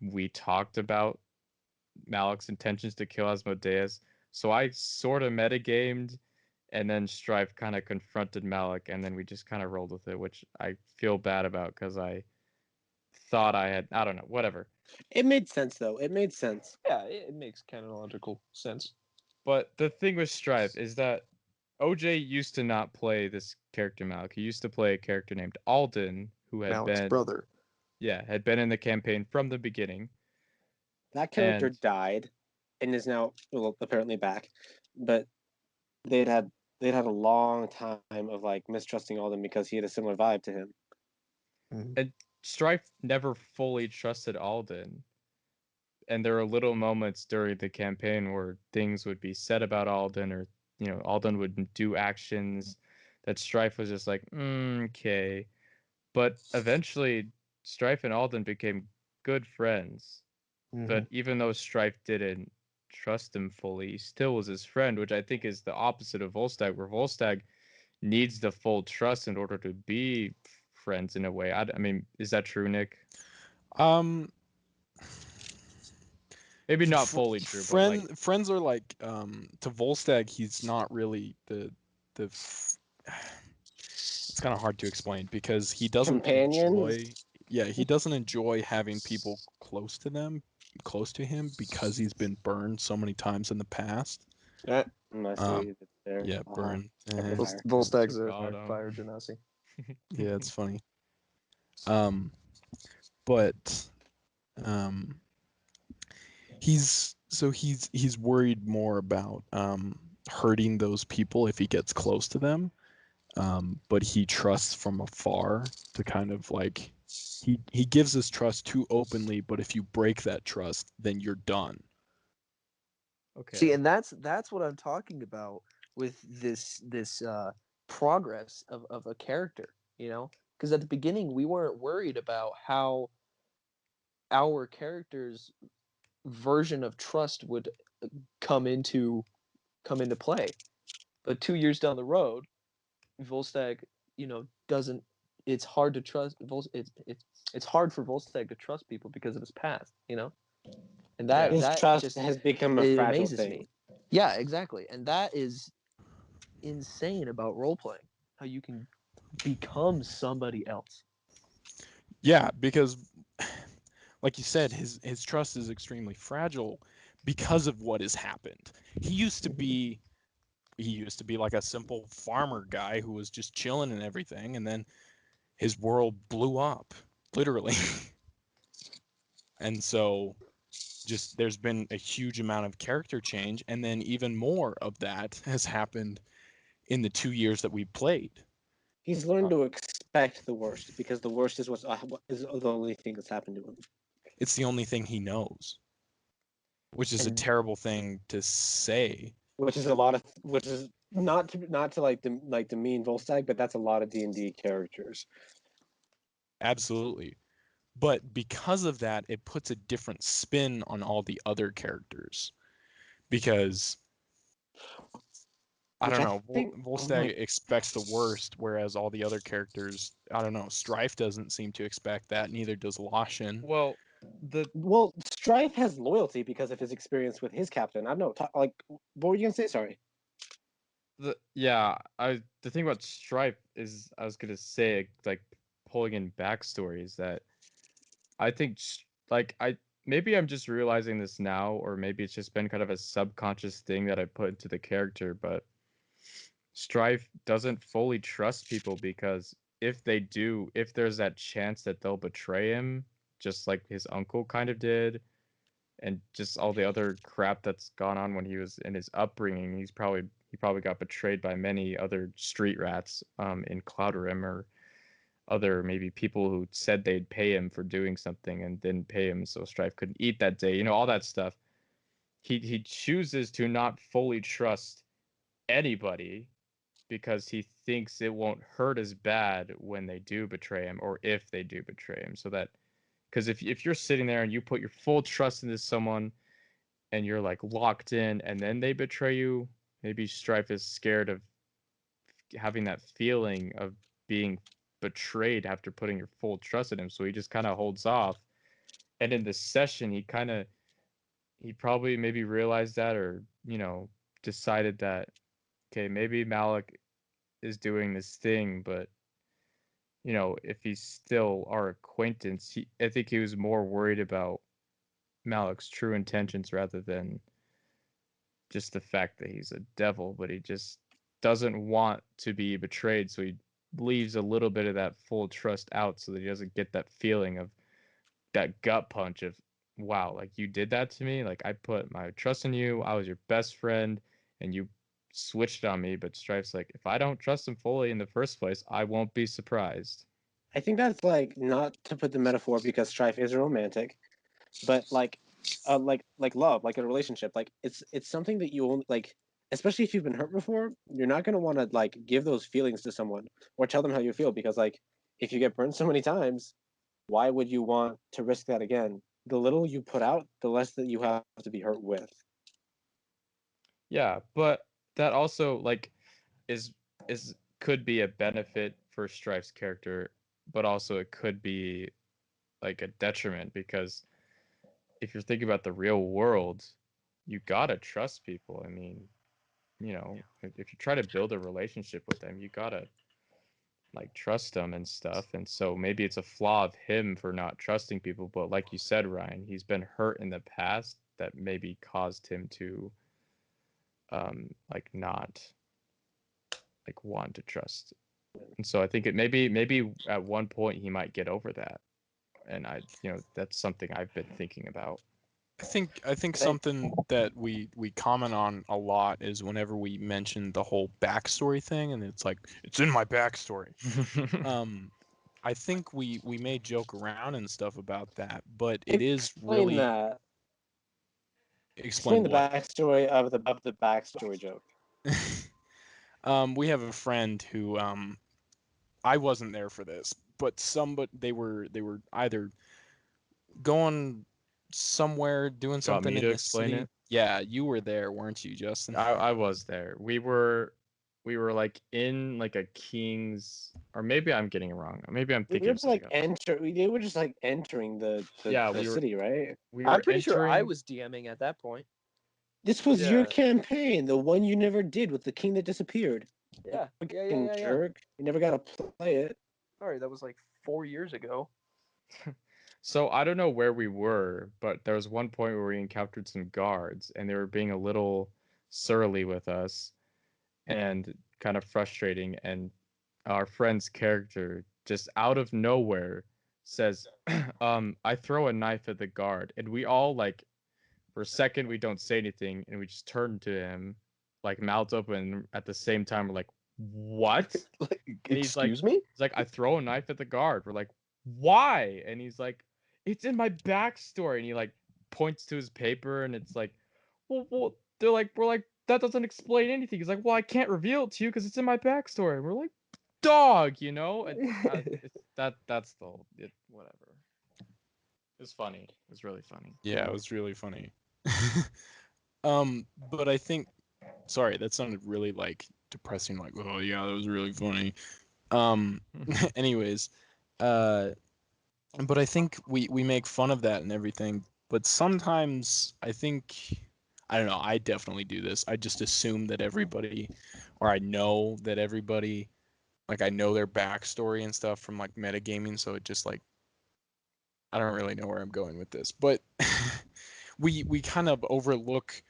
we talked about Malik's intentions to kill Asmodeus. So I sort of metagamed, and then Strife kind of confronted Malik, and then we just kind of rolled with it, which I feel bad about because I thought I don't know, whatever. It made sense though. It made sense. Yeah, it makes canonological sense. But the thing with Strife is that OJ used to not play this character Malik. He used to play a character named Alden, who had Malik's brother. had been in the campaign from the beginning. That character died and is now apparently back, but they'd had a long time of like mistrusting Alden because he had a similar vibe to him. And Strife never fully trusted Alden. And there were little moments during the campaign where things would be said about Alden, or Alden would do actions that Strife was just like, okay. But eventually, Strife and Alden became good friends. But even though Strife didn't trust him fully, he still was his friend, which I think is the opposite of Volstagg, where Volstagg needs the full trust in order to be friends in a way. I mean, is that true, Nick? maybe not fully true, but like friends are like to Volstagg, he's not really the it's kind of hard to explain because he doesn't Companions? enjoy he doesn't enjoy having people close to him because he's been burned so many times in the past. I see. Um, That's fair. yeah, burn. Every Eh, fire. Volstagg's Got a 'em. fire genasi. yeah, it's funny. But um, he's worried more about hurting those people if he gets close to them. But he trusts from afar to kind of like he gives his trust too openly, but if you break that trust, then you're done. Okay. See, and that's what I'm talking about with this progress of a character, you know? Because at the beginning we weren't worried about how our character's version of trust would come into play. But 2 years down the road, Volstagg, doesn't. It's hard to trust. It's hard for Volstagg to trust people because of his past, and Yeah. His that trust just has become a it fragile amazes thing. me. Yeah, exactly, and that is insane about role playing. How you can become somebody else. Yeah, because like you said, his trust is extremely fragile because of what has happened. He used to be like a simple farmer guy who was just chilling and everything, and then his world blew up, literally. And so just there's been a huge amount of character change, and then even more of that has happened in the 2 years that we played. He's learned to expect the worst because the worst is what is the only thing that's happened to him. It's the only thing he knows, which is a And terrible thing to say. Which is not to like demean Volstagg, but that's a lot of D&D characters. Absolutely. But because of that, it puts a different spin on all the other characters. Because I Which don't I know, think Volstagg expects the worst, whereas all the other characters, I don't know, Strife doesn't seem to expect that. Neither does Lashin. Well, well, Strife has loyalty because of his experience with his captain. I don't know. Like, what were you gonna say? Sorry. the thing about Stripe is I was gonna say like pulling in backstories that I think like I maybe I'm just realizing this now, or maybe it's just been kind of a subconscious thing that I put into the character, but Strife doesn't fully trust people because if they do, if there's that chance that they'll betray him, just like his uncle kind of did, and just all the other crap that's gone on when he was in his upbringing, he probably got betrayed by many other street rats in Cloud Rim, or other maybe people who said they'd pay him for doing something and didn't pay him, so Strife couldn't eat that day. All that stuff. He chooses to not fully trust anybody because he thinks it won't hurt as bad when they do betray him, or if they do betray him. So that, because if you're sitting there and you put your full trust into someone and you're like locked in and then they betray you, maybe Strife is scared of having that feeling of being betrayed after putting your full trust in him. So he just kind of holds off. And in this session, he probably maybe realized that, or, decided that, okay, maybe Malik is doing this thing, but, if he's still our acquaintance, I think he was more worried about Malik's true intentions rather than just the fact that he's a devil, but he just doesn't want to be betrayed, so he leaves a little bit of that full trust out so that he doesn't get that feeling of that gut punch of, wow, like you did that to me, like I put my trust in you, I was your best friend, and you switched on me. But Strife's like, if I don't trust him fully in the first place, I won't be surprised. I think that's like not to put the metaphor because Strife is romantic, but like love, like a relationship, like it's something that you only like, especially if you've been hurt before, you're not gonna want to like give those feelings to someone or tell them how you feel because like if you get burned so many times, why would you want to risk that again? The little you put out, the less that you have to be hurt with. Yeah, but that also like is is could be a benefit for Strife's character, but also it could be like a detriment because if you're thinking about the real world, you gotta trust people. I mean, you know, if you try to build a relationship with them, you gotta like trust them and stuff. And so maybe it's a flaw of him for not trusting people, but like you said, Ryan, he's been hurt in the past that maybe caused him to like not like want to trust. And so I think it maybe at one point he might get over that. And that's something I've been thinking about. I think something that we comment on a lot is whenever we mention the whole backstory thing, and it's like it's in my backstory. I think we may joke around and stuff about that, but it is Explain really that. explain The what. backstory of the backstory joke. We have a friend who I wasn't there for this, but they were either going somewhere doing You want something me in to the explain city. it? Yeah, you were there, weren't you, Justin? I was there. We were like in like a king's, or maybe I'm getting it wrong. Maybe I'm We thinking were of something else. they were just like entering Yeah, the city, right? we I'm were pretty sure I entering. was DMing at that point. This was your Yeah. campaign, the one you never did with the king that disappeared. Yeah, Fucking yeah. jerk. You never got to play it. Sorry, that was like 4 years ago. So I don't know where we were, but there was one point where we encountered some guards and they were being a little surly with us and kind of frustrating. And our friend's character just out of nowhere says, I throw a knife at the guard. And we all like, for a second, we don't say anything and we just turn to him, like mouths open at the same time. We're like, what? Like, And excuse me? he's like, I throw a knife at the guard. We're like, why? And he's like, it's in my backstory. And he like points to his paper, and it's like, well, we're like, that doesn't explain anything. He's like, well, I can't reveal it to you because it's in my backstory. And we're like, dog, you know? And that's the whole, whatever. It's funny. It's really funny. Yeah, it was really funny. But I think, sorry, that sounded really like depressing. Like, oh yeah, that was really funny. Anyways, but I think we make fun of that and everything. But sometimes I think, I don't know. I definitely do this. I just assume that everybody, or I know that everybody, like I know their backstory and stuff from like metagaming. So it just like, I don't really know where I'm going with this, but we kind of overlook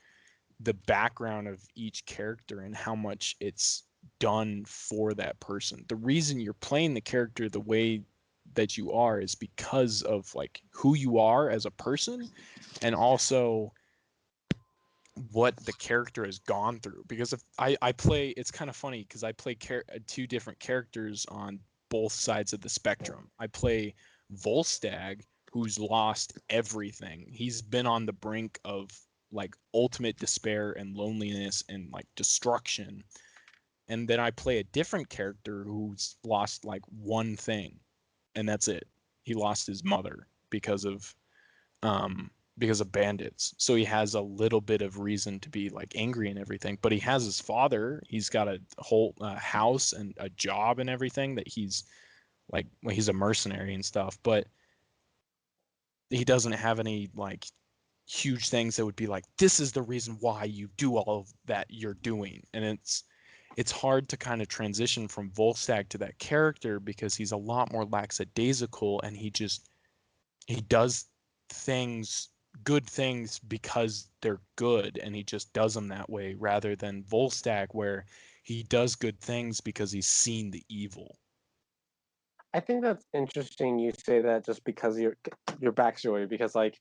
the background of each character and how much it's done for that person. The reason you're playing the character the way that you are is because of like who you are as a person, and also what the character has gone through. Because if I play, it's kind of funny because I play two different characters on both sides of the spectrum. I play Volstagg, who's lost everything. He's been on the brink of like ultimate despair and loneliness and like destruction. And then I play a different character who's lost like one thing, and that's it. He lost his mother because of bandits. So he has a little bit of reason to be like angry and everything, but he has his father. He's got a whole house and a job and everything that he's like, well, he's a mercenary and stuff, but he doesn't have any like huge things that would be like, this is the reason why you do all of that you're doing. And it's hard to kind of transition from Volstagg to that character because he's a lot more lackadaisical, and he does things, good things, because they're good, and he just does them that way, rather than Volstagg where he does good things because he's seen the evil. I think that's interesting you say that just because your backstory, because like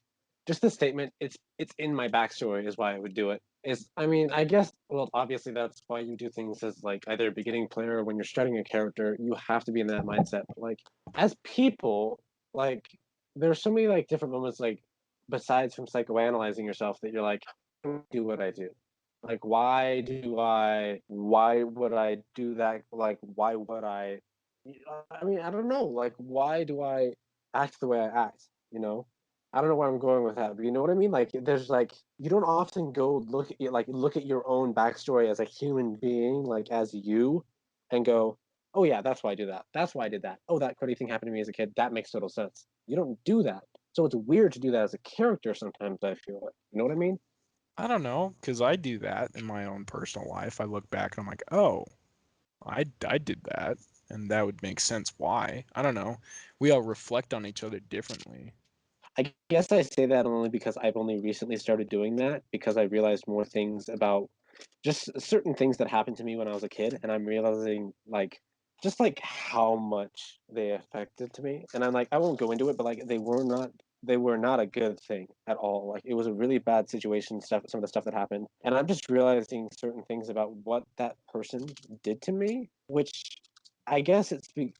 just the statement it's in my backstory is why I would do it. Is I mean, I guess well obviously that's why you do things as like either a beginning player or when you're starting a character, you have to be in that mindset. But like as people, like there's so many like different moments like besides from psychoanalyzing yourself that you're like, do what I do. Like why would I do that? Like why would I mean, I don't know. Like, why do I act the way I act? You know, I don't know where I'm going with that, but you know what I mean. Like, there's like you don't often go look at your own backstory as a human being, like as you, and go, oh yeah, that's why I do that. That's why I did that. Oh, that cruddy thing happened to me as a kid. That makes total sense. You don't do that. So it's weird to do that as a character sometimes, I feel like. You know what I mean? I don't know, because I do that in my own personal life. I look back and I'm like, oh, I did that, and that would make sense why. I don't know. We all reflect on each other differently. I guess I say that only because I've only recently started doing that because I realized more things about just certain things that happened to me when I was a kid, and I'm realizing like just like how much they affected to me. And I'm like, I won't go into it, but like they were not a good thing at all. Like it was a really bad situation, stuff some of the stuff that happened. And I'm just realizing certain things about what that person did to me, which I guess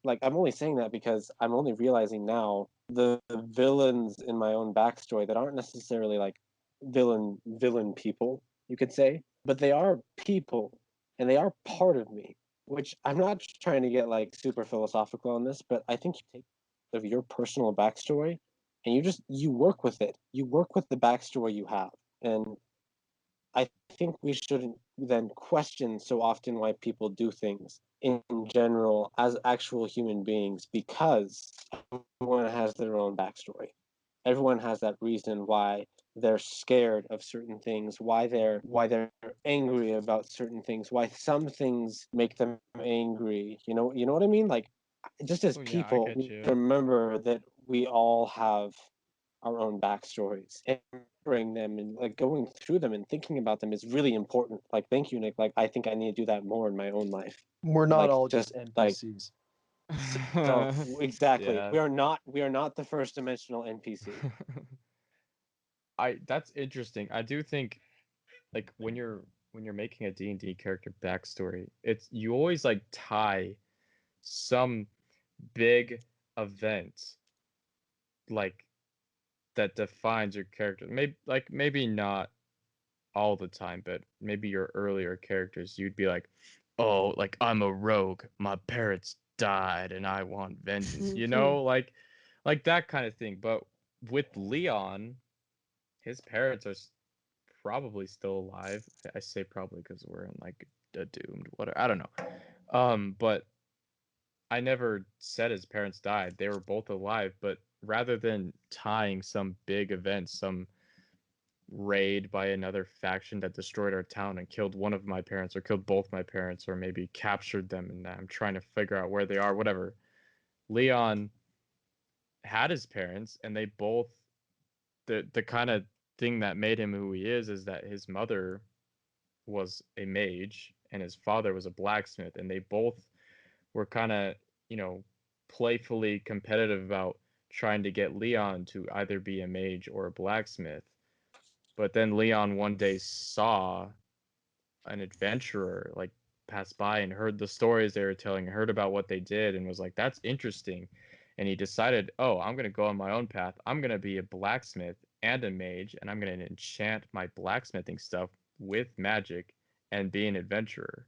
like I'm only saying that because I'm only realizing now the villains in my own backstory that aren't necessarily like villain people, you could say, but they are people and they are part of me. Which I'm not trying to get like super philosophical on this, but I think you take of your personal backstory and you work with it. You work with the backstory you have, and I think we shouldn't then question so often why people do things in general as actual human beings because everyone has their own backstory. Everyone has that reason why they're scared of certain things, why they're angry about certain things, why some things make them angry. You know what I mean? Like just as Oh yeah, I people, get we you. remember that we all have our own backstories and remembering them and like going through them and thinking about them is really important. Like, thank you, Nick. Like, I think I need to do that more in my own life. We're not Like, all just just like, NPCs. no, exactly. Yeah. We are not the first dimensional NPC. That's interesting. I do think like when you're making a D&D character backstory, it's you always like tie some big event like that defines your character. Maybe not all the time, but maybe your earlier characters, you'd be like, "Oh, like I'm a rogue. My parents died and I want vengeance." You know, like that kind of thing. But with Leon, his parents are probably still alive. I say probably because we're in like a doomed whatever. I don't know. But I never said his parents died. They were both alive, but rather than tying some big event, some raid by another faction that destroyed our town and killed one of my parents or killed both my parents or maybe captured them and I'm trying to figure out where they are, whatever. Leon had his parents and they both the kind of thing that made him who he is that his mother was a mage and his father was a blacksmith and they both were kind of, you know, playfully competitive about trying to get Leon to either be a mage or a blacksmith. But then Leon one day saw an adventurer like pass by and heard the stories they were telling, heard about what they did, and was like, "That's interesting." And he decided, "Oh, I'm gonna go on my own path. I'm gonna be a blacksmith and a mage, and I'm gonna enchant my blacksmithing stuff with magic and be an adventurer."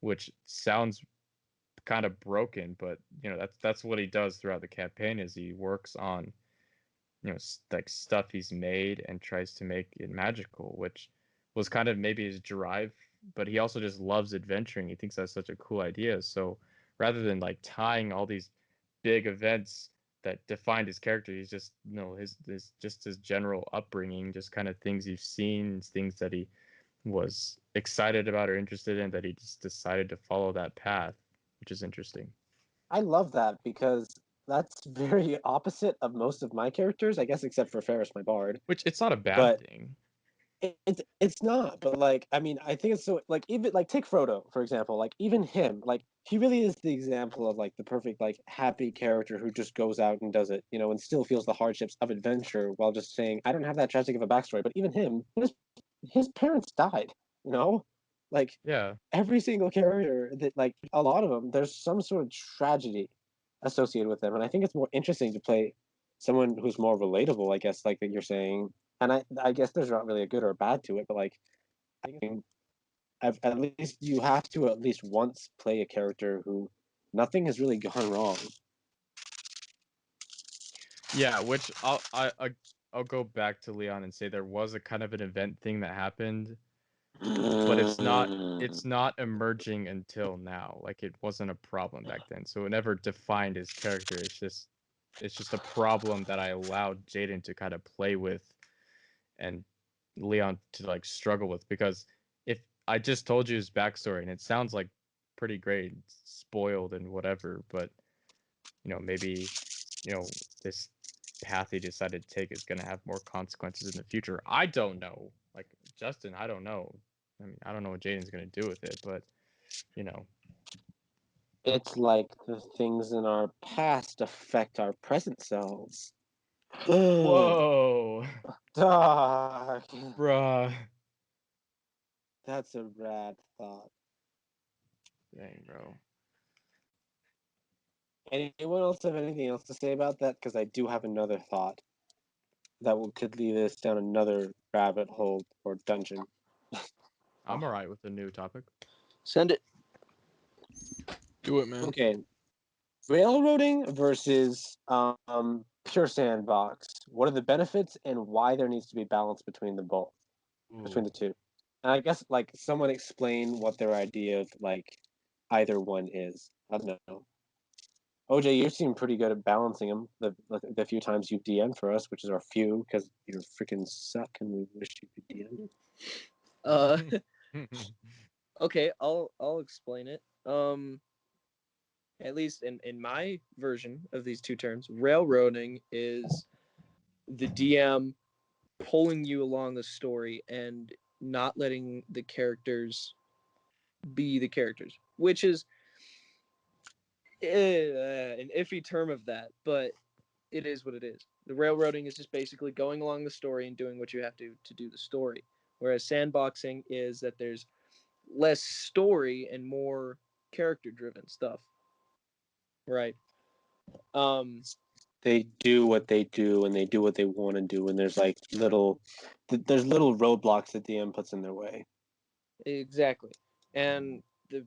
Which sounds kind of broken, but you know that's what he does throughout the campaign. Is he works on like stuff he's made and tries to make it magical, which was kind of maybe his drive, but he also just loves adventuring. He thinks that's such a cool idea. So rather than like tying all these big events that defined his character, he's just his just his general upbringing, just kind of things he's seen, things that he was excited about or interested in that he just decided to follow that path, which is interesting. I love that because that's very opposite of most of my characters, I guess, except for Ferris, my bard. Which it's not a bad But thing. it's not, but like I mean, I think it's so like even like take Frodo for example. Like even him, like he really is the example of like the perfect like happy character who just goes out and does it, and still feels the hardships of adventure while just saying, I don't have that tragic of a backstory. But even him, his parents died. You know, like Yeah. every single character that like a lot of them, there's some sort of tragedy associated with them, and I think it's more interesting to play someone who's more relatable. I guess like that you're saying, and I guess there's not really a good or a bad to it, but like I think at least you have to at least once play a character who nothing has really gone wrong. Yeah, which I'll go back to Leon and say there was a kind of an event thing that happened, but it's not emerging until now. Like it wasn't a problem back then, so it never defined his character. It's just it's just a problem that I allowed Jaden to kind of play with and Leon to like struggle with, because if I just told you his backstory and it sounds like pretty great, spoiled and whatever, but maybe this path he decided to take is going to have more consequences in the future. I don't know. Like Justin, I don't know. I mean, I don't know what Jaden's going to do with it, but It's like the things in our past affect our present selves. whoa, Dark. bruh. That's a rad thought. Dang, bro. Anyone else have anything else to say about that? Because I do have another thought that could lead us down another rabbit hole or dungeon. I'm all right with the new topic. Send it. Do it, man. Okay, railroading versus pure sandbox. What are the benefits and why there needs to be balance between the both, between the two? And I guess like someone explain what their idea of like either one is. I don't know. OJ, you seem pretty good at balancing them. The few times you've DM'd for us, which is our few, because you freaking suck, and we wish you could DM. Uh, okay, I'll explain it. At least in my version of these two terms, railroading is the DM pulling you along the story and not letting the characters be the characters, which is an iffy term of that, but it is what it is. The railroading is just basically going along the story and doing what you have to do the story. Whereas sandboxing is that there's less story and more character driven stuff. Right. They do what they do, and they do what they want to do, and there's like there's little roadblocks that DM puts in their way. Exactly. And the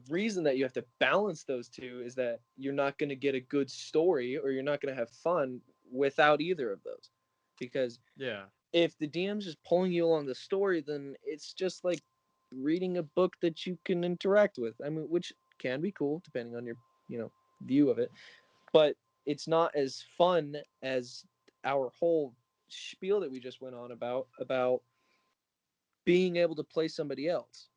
reason that you have to balance those two is that you're not going to get a good story or you're not going to have fun without either of those. Because yeah. if the DM's just pulling you along the story, then it's just like reading a book that you can interact with. I mean, which can be cool depending on your, view of it. But it's not as fun as our whole spiel that we just went on about being able to play somebody else.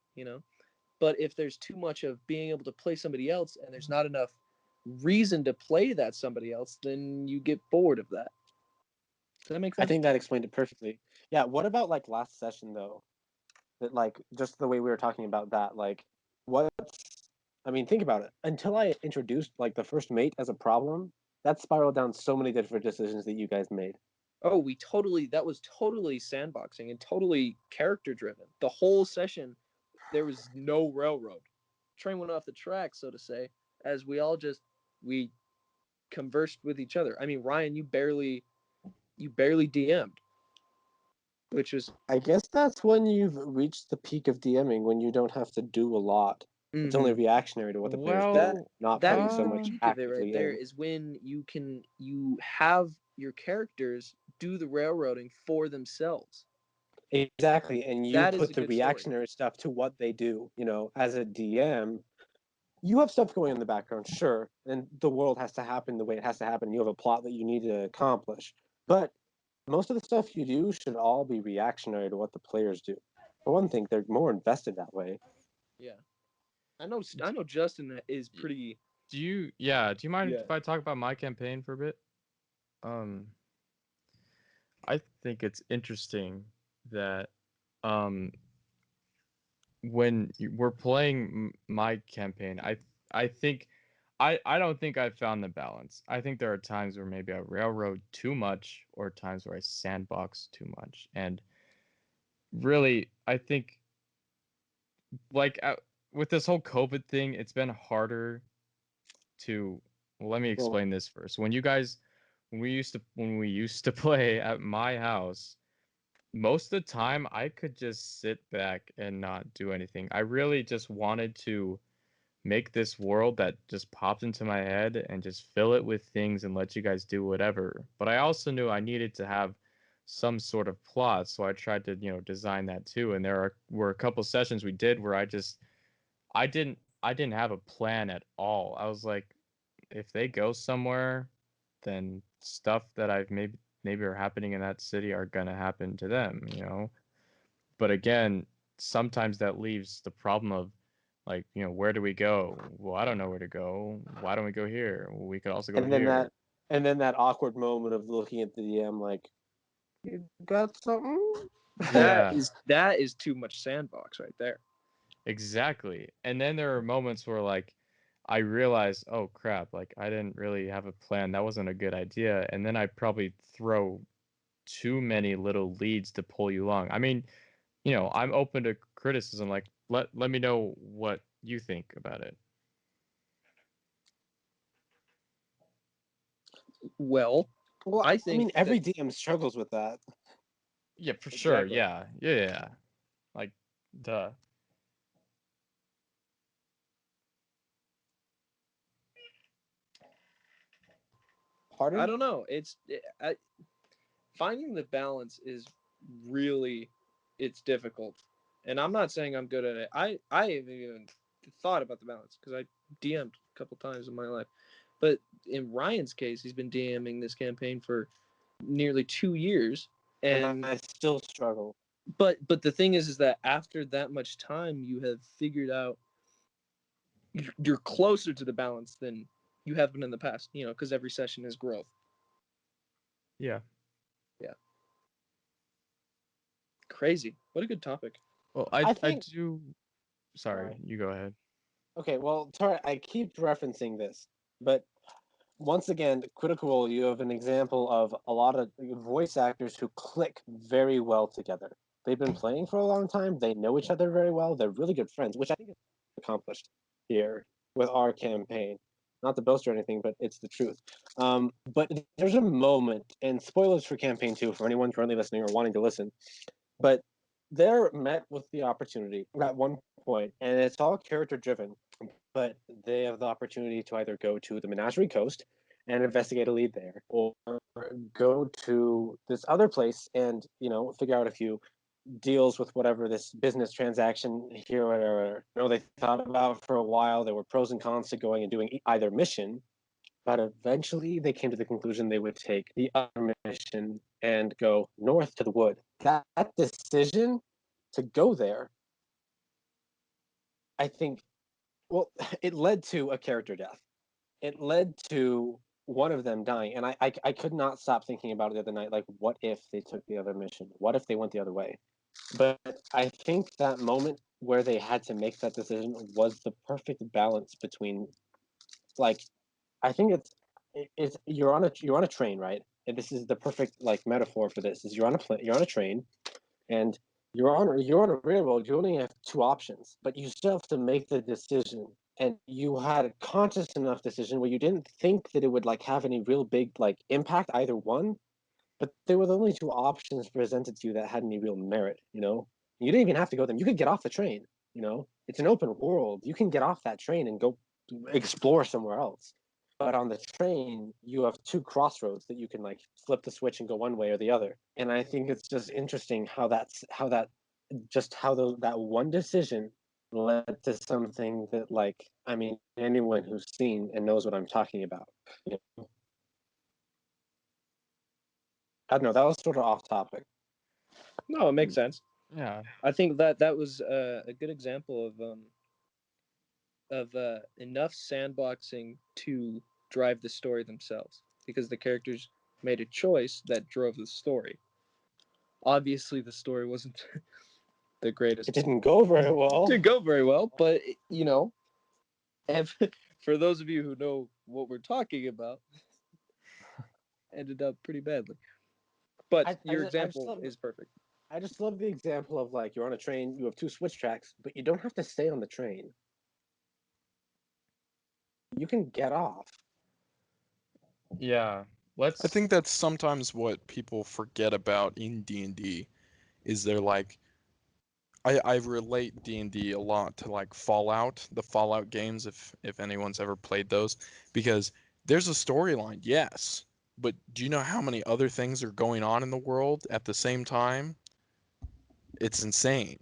But if there's too much of being able to play somebody else and there's not enough reason to play that somebody else, then you get bored of that. Does that make sense? I think that explained it perfectly. Yeah. What about like last session though? That like just the way we were talking about that, like I mean, think about it. Until I introduced like the first mate as a problem, that spiraled down so many different decisions that you guys made. Oh, that was totally sandboxing and totally character driven. The whole session, there was no railroad. Train went off the track, so to say, as we conversed with each other. I mean, Ryan, you barely DM'd, which was I guess that's when you've reached the peak of DMing, when you don't have to do a lot. It's only reactionary to what the players do, not that putting is so the much peak of it right actively there. in. Is when you have your characters do the railroading for themselves. Exactly, and you That is put a the good story. reactionary stuff to what they do. As a DM, you have stuff going in the background, sure, and the world has to happen the way it has to happen. You have a plot that you need to accomplish, but most of the stuff you do should all be reactionary to what the players do. For one thing, they're more invested that way. Yeah, I know Justin is pretty. Do you mind if I talk about my campaign for a bit? I think it's interesting that when we're playing my campaign, I think I don't think I've found the balance. I think there are times where maybe I railroad too much or times where I sandbox too much. And really, I think like with this whole COVID thing, it's been harder to let me explain this first. When we used to play at my house, most of the time I could just sit back and not do anything. I really just wanted to make this world that just popped into my head and just fill it with things and let you guys do whatever. But I also knew I needed to have some sort of plot, so I tried to, design that too. And were a couple sessions we did where I didn't have a plan at all. I was like, if they go somewhere, then stuff that I've maybe are happening in that city are gonna happen to them, you know. But again, sometimes that leaves the problem of like, you know, where do we go? Well, I don't know where to go. Why don't we go here? Well, we could also go And then here. that awkward moment of looking at the DM like, you got something? Yeah. That is too much Sandbox right there. Exactly. And then there are moments where like I realize, oh crap, like I didn't really have a plan. That wasn't a good idea. And then I probably throw too many little leads to pull you along. I mean, you know, I'm open to criticism. Like let me know what you think about it. Well, Well, I I think mean, every DM struggles with that. Yeah, for sure. Exactly. Yeah. Yeah. Like duh. Pardon? I don't know. Finding the balance is really it's difficult, and I'm not saying I'm good at it. I haven't even thought about the balance because I DM'd a couple times in my life, but in Ryan's case, he's been DMing this campaign for nearly 2 years, And and I still struggle. but the thing is that after that much time, you have figured out you're closer to the balance than you have been in the past. You know, because every session is growth. Yeah. Yeah. Crazy. What a good topic. Well, I I think. do sorry, you go ahead. Okay, well, Tara, I keep referencing this, but once again, Critical Role, you have an example of a lot of voice actors who click very well together. They've been playing for a long time. They know each other very well. They're really good friends, which I think is accomplished here with our campaign. Not to boast or anything, but it's the truth. But there's a moment, and spoilers for campaign 2 for anyone currently listening or wanting to listen, but they're met with the opportunity at one point, and it's all character driven, but they have the opportunity to either go to the Menagerie Coast and investigate a lead there, or go to this other place and figure out a few deals with whatever this business transaction here or they thought about for a while. There were pros and cons to going and doing either mission, but eventually they came to the conclusion they would take the other mission and go north to the wood. That decision to go there, I think, well, it led to a character death. It led to one of them dying, and I could not stop thinking about it the other night. Like, what if they took the other mission? What if they went the other way? But I think that moment where they had to make that decision was the perfect balance between, like, I think it's you're on a train, right? And this is the perfect like metaphor for this. Is you're on a train, and you're on a railroad. You only have two options, but you still have to make the decision. And you had a conscious enough decision where you didn't think that it would like have any real big like impact either one, but there were the only two options presented to you that had any real merit. You didn't even have to go them. You could get off the train. It's an open world. You can get off that train and go explore somewhere else. But on the train, you have two crossroads that you can like flip the switch and go one way or the other. And I think it's just interesting how that one decision led to something that, like, I mean, anyone who's seen and knows what I'm talking about. I don't know. That was sort of off topic. No, it makes sense. Yeah. I think that was a good example of enough sandboxing to drive the story themselves because the characters made a choice that drove the story. Obviously, the story wasn't the greatest. It didn't go very well. Didn't go very well, but and for those of you who know what we're talking about, ended up pretty badly. But your example is perfect. I just love the example of like you're on a train, you have two switch tracks, but you don't have to stay on the train. You can get off. Yeah. I think that's sometimes what people forget about in D&D is they're like I relate D&D a lot to like Fallout, the Fallout games if anyone's ever played those, because there's a storyline, yes, but do you know how many other things are going on in the world at the same time? It's insane.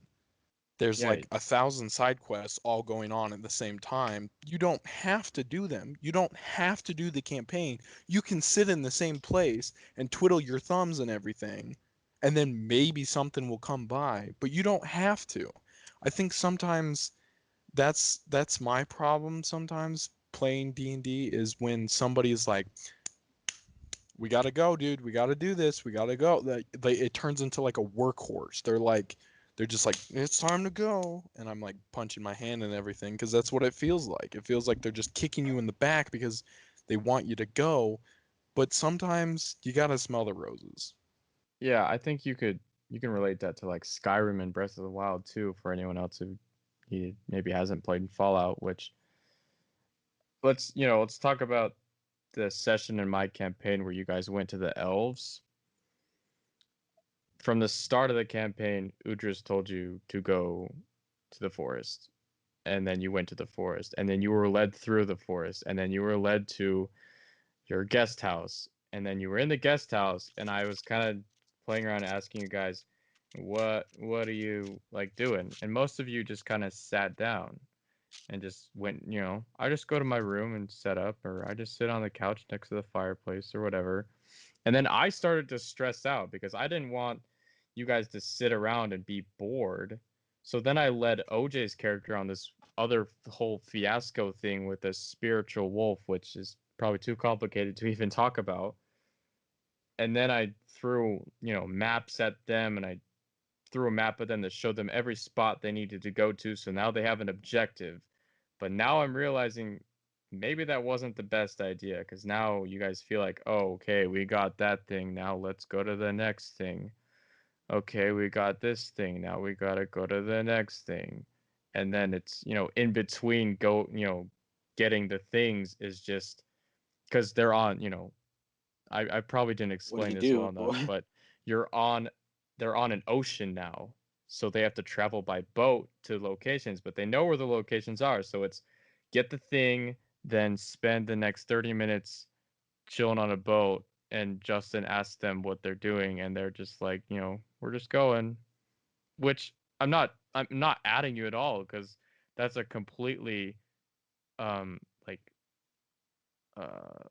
There's Yeah, like 1,000 side quests all going on at the same time. You don't have to do them. You don't have to do the campaign. You can sit in the same place and twiddle your thumbs and everything, and then maybe something will come by, but you don't have to. I think sometimes that's my problem sometimes playing D&D is when somebody is like, we gotta go, dude. We gotta do this. We gotta go. It turns into like a workhorse. They're just like, it's time to go, and I'm like punching my hand and everything because that's what it feels like. It feels like they're just kicking you in the back because they want you to go. But sometimes you gotta smell the roses. yeah. I think you can relate that to like Skyrim and Breath of the Wild too. For anyone else who maybe hasn't played Fallout, which let's talk about the session in my campaign where you guys went to the elves. From the start of the campaign, Udris told you to go to the forest, and then you went to the forest, and then you were led through the forest, and then you were led to your guest house, and then you were in the guest house, and I was kind of playing around asking you guys, what are you like doing? And most of you just kind of sat down and just went, I just go to my room and set up, or I just sit on the couch next to the fireplace or whatever. And then I started to stress out because I didn't want you guys to sit around and be bored. So then I led OJ's character on this other whole fiasco thing with a spiritual wolf, which is probably too complicated to even talk about. And then I threw, maps at them, and I threw a map at them that showed them every spot they needed to go to. So now they have an objective. But now I'm realizing maybe that wasn't the best idea because now you guys feel like, oh, okay, we got that thing. Now let's go to the next thing. Okay, we got this thing. Now we got to go to the next thing. And then it's, in between getting the things is just because they're on, I probably didn't What do explain you this well do? enough, but you're on they're on an ocean now. So they have to travel by boat to locations, but they know where the locations are. So it's get the thing, then spend the next 30 minutes chilling on a boat, and Justin asks them what they're doing, and they're just like, we're just going. Which I'm not adding you at all because that's a completely um like uh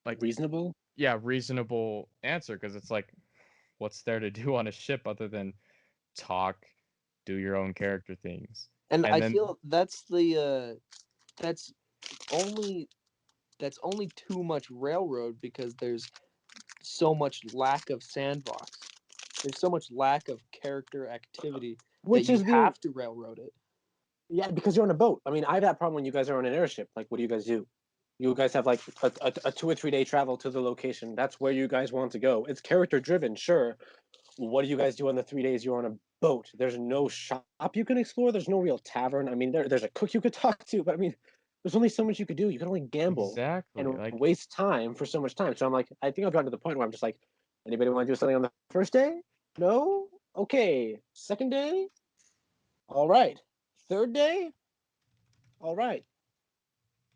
like Reasonable? yeah, reasonable answer because it's like what's there to do on a ship other than talk, do your own character things. And And I then feel that's only that's only too much railroad because there's so much lack of sandbox. There's so much lack of character activity that Which you is the have to railroad it. yeah, because you're on a boat. I mean, I've had problem when you guys are on an airship. Like, what do you guys do? You guys have like a 2 or 3 day travel to the location. That's where you guys want to go. It's character driven, sure. What do you guys do on the 3 days you're on a boat? There's no shop you can explore. There's no real tavern. I mean, there's a cook you could talk to, but I mean, there's only so much you could do. You can only gamble exactly, and like waste time for so much time. So I'm like, I think I've gotten to the point where I'm just like, anybody want to do something on the first day? No? Okay. Second day? All right. Third day? All right.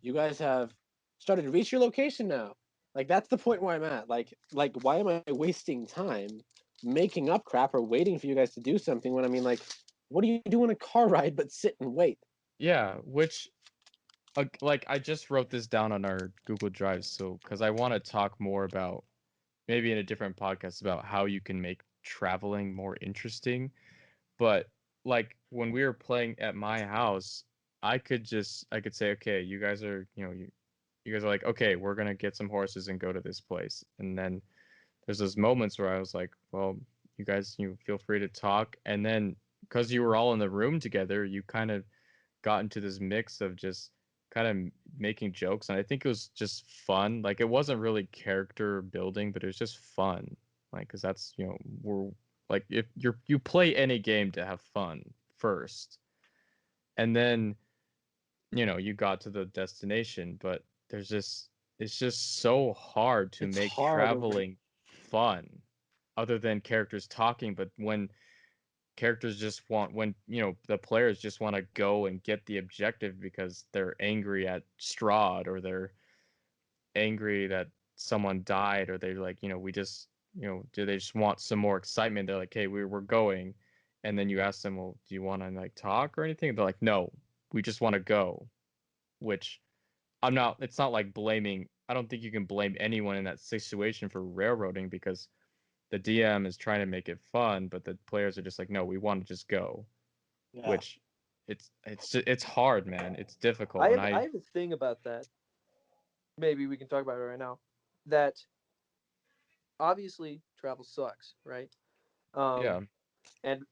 You guys have started to reach your location now. Like that's the point where I'm at. Like why am I wasting time making up crap or waiting for you guys to do something when I mean like what do you do on a car ride but sit and wait? yeah, which like I just wrote this down on our Google Drive so cuz I want to talk more about maybe in a different podcast about how you can make traveling more interesting. But like when we were playing at my house, I could say, okay, you guys are, you guys are like, okay, we're gonna get some horses and go to this place. And then there's those moments where I was like, well, you guys, you feel free to talk. And then because you were all in the room together, you kind of got into this mix of just kind of making jokes. And I think it was just fun. Like it wasn't really character building, but it was just fun. Like, because that's, we're like, if you play any game to have fun first. And then, you got to the destination, but there's just, it's just so hard to It's make hard. traveling fun other than characters talking. But when characters just want when the players just want to go and get the objective because they're angry at Strahd or they're angry that someone died or they're like we just do they just want some more excitement, they're like, hey, we're going, and then you ask them, well, do you want to like talk or anything? They're like, no, we just want to go. Which it's not like blaming. I don't think you can blame anyone in that situation for railroading because the DM is trying to make it fun, but the players are just like, no, we want to just go. Yeah. Which it's hard, man. It's difficult. I And have a thing about that. Maybe we can talk about it right now. That obviously travel sucks, right? yeah. And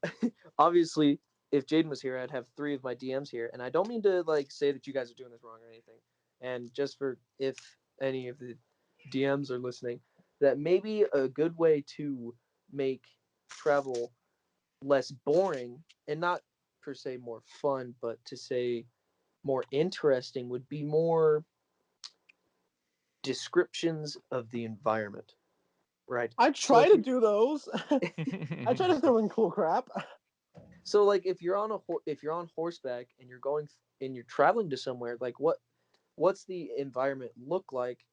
obviously, if Jaden was here, I'd have 3 of my DMs here. And I don't mean to like say that you guys are doing this wrong or anything. And just for if any of the DMs are listening, that maybe a good way to make travel less boring and not per se more fun, but to say more interesting would be more descriptions of the environment, right? I So try if to you, do those. I try to throw in cool crap. so like if you're on if you're on horseback and you're going and you're traveling to somewhere, like what's the environment look like?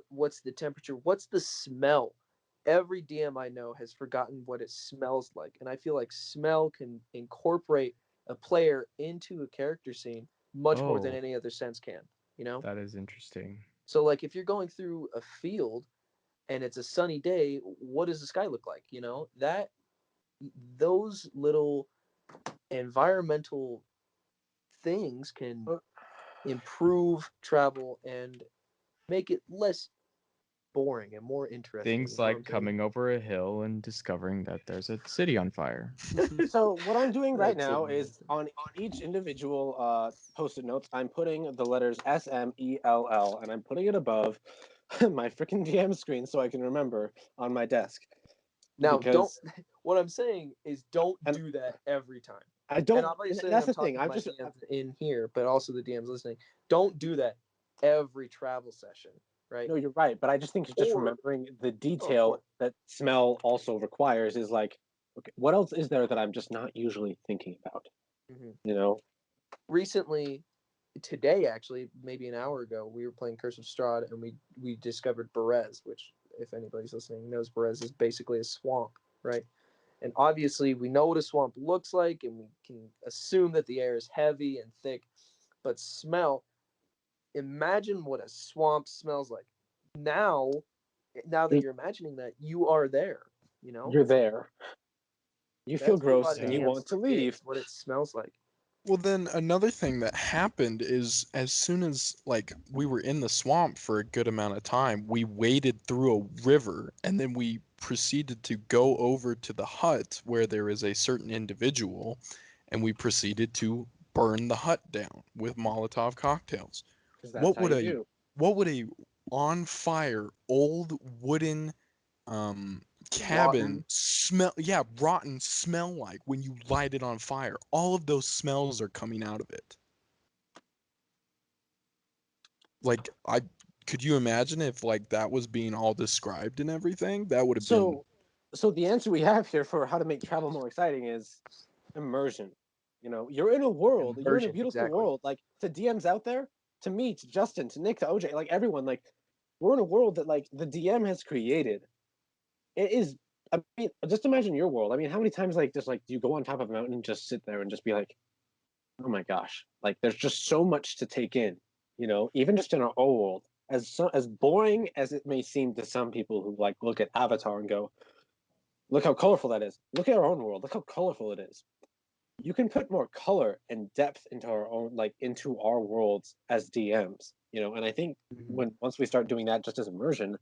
What's the temperature? What's the smell? Every DM I know has forgotten what it smells like, and I feel like smell can incorporate a player into a character scene much more than Oh, any other sense can. You know, that is interesting. so like if you're going through a field and it's a sunny day, what does the sky look like? You know, that those little environmental things can improve travel and make it less boring and more interesting. Things You know what I'm like saying? coming over a hill and discovering that there's a city on fire. So what I'm doing right That's now is amazing. on each individual post-it notes, I'm putting the letters SMELL, and I'm putting it above my freaking DM screen so I can remember on my desk. Now, don't. Because What I'm saying is, don't and do that every time. I And don't. obviously, That's I'm the talking thing. to I'm my just. DMs in here, but also the DMs listening. Don't do that every travel session, right? No, you're right, but I just think just Or, remembering the oh, of course. detail that smell also requires is like, okay, what else is there that I'm just not usually thinking about? Mhm. You know? Recently, today actually, maybe an hour ago, we were playing Curse of Strahd, and we discovered Berez, which, if anybody's listening knows, Berez is basically a swamp, right? And obviously, we know what a swamp looks like, and we can assume that the air is heavy and thick. But smell, imagine what a swamp smells like. Now, now that You're, you're imagining that, you are there. You know, you're there. You feel that's what a lot gross of and you Yeah. DMs want to forget leave. is what it smells like. Well, then another thing that happened is as soon as like we were in the swamp for a good amount of time, we waded through a river and then we proceeded to go over to the hut where there is a certain individual and we proceeded to burn the hut down with Molotov cocktails. Because that's What how would you a do. what would a on fire old wooden um cabin Rotten. smell, yeah, rotten smell like when you light it on fire? All of those smells are coming out of it. Like, I could you imagine if like that was being all described and everything? That would have been So, so the answer we have here for how to make travel more exciting is immersion. You know, you're in a world, you're in a Immersion, beautiful exactly. world. Like to DMs out there, to me, to Justin, to Nick, to OJ, like everyone, like we're in a world that like the DM has created. It is. I mean, just imagine your world. I mean, how many times like just like do you go on top of a mountain and just sit there and just be like, oh my gosh, like there's just so much to take in. You know, even just in our own world, as boring as it may seem to some people who like look at Avatar and go, look how colorful that is. Look at our own world. Look how colorful it is. You can put more color and depth into our own, like into our worlds as DMs. You know, and I think Mhm. when once we start doing that just as immersion,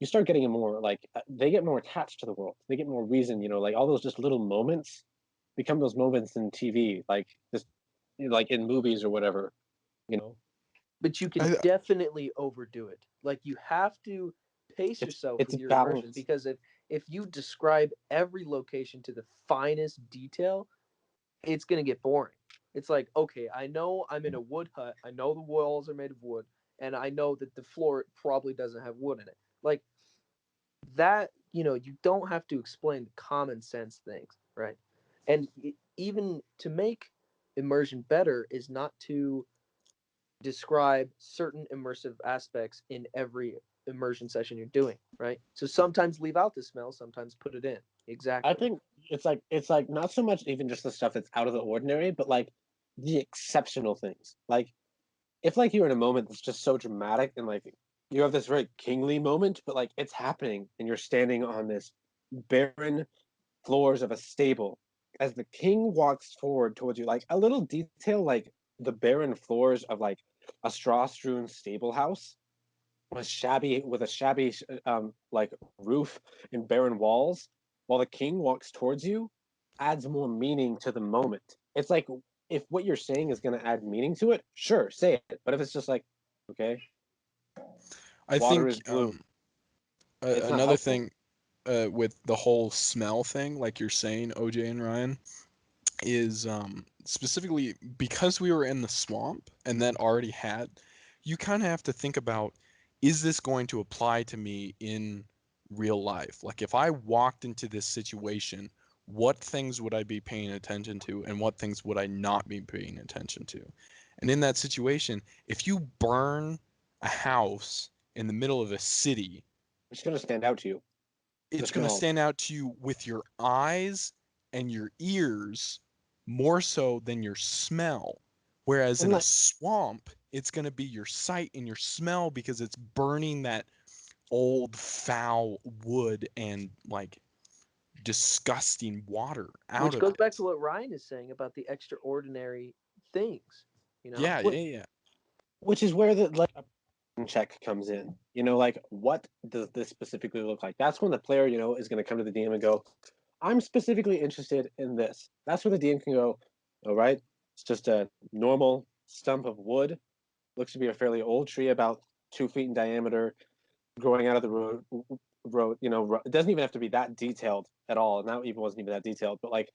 you start getting a more like they get more attached to the world. They get more reason. You know, like all those just little moments become those moments in TV, like just like in movies or whatever. You know, But you can I, definitely overdo it. Like you have to pace yourself it's with your immersion balance. because if you describe every location to the finest detail, it's going to get boring. It's like, okay, I know I'm in a wood hut. I know the walls are made of wood, and I know that the floor probably doesn't have wood in it. Like that, you don't have to explain common sense things, right? And even to make immersion better is not to describe certain immersive aspects in every immersion session you're doing, right? So sometimes leave out the smell, sometimes put it in. I Exactly. think it's like not so much even just the stuff that's out of the ordinary, but like the exceptional things. Like if like you're in a moment that's just so dramatic and like you have this very kingly moment, but like it's happening and you're standing on this barren floors of a stable as the king walks forward towards you, like a little detail like the barren floors of like a straw-strewn stable house with a shabby like roof and barren walls while the king walks towards you adds more meaning to the moment. It's like if what you're saying is going to add meaning to it, sure, say it. But if it's just like, okay, I water think is blue, it's not another helpful. thing with the whole smell thing, like you're saying, OJ and Ryan, is specifically because we were in the swamp and that already had, you kind of have to think about, is this going to apply to me in real life? Like if I walked into this situation, what things would I be paying attention to and what things would I not be paying attention to? And in that situation, if you burn a house in the middle of a city, It's going to stand out to you. The it's going to smell. stand out to you with your eyes and your ears more so than your smell. Whereas And in a like, swamp, it's going to be your sight and your smell because it's burning that old foul wood and like disgusting water out Which of goes back it. to what Ryan is saying about the extraordinary things. You know, Yeah, yeah, yeah. which is where the like a check comes in. Like what does this specifically look like? That's when the player, is going to come to the DM and go, I'm specifically interested in this. That's where the DM can go, all right, it's just a normal stump of wood. Looks to be a fairly old tree, about 2 feet in diameter, growing out of the road. It doesn't even have to be that detailed at all. And that even wasn't even that detailed. But like,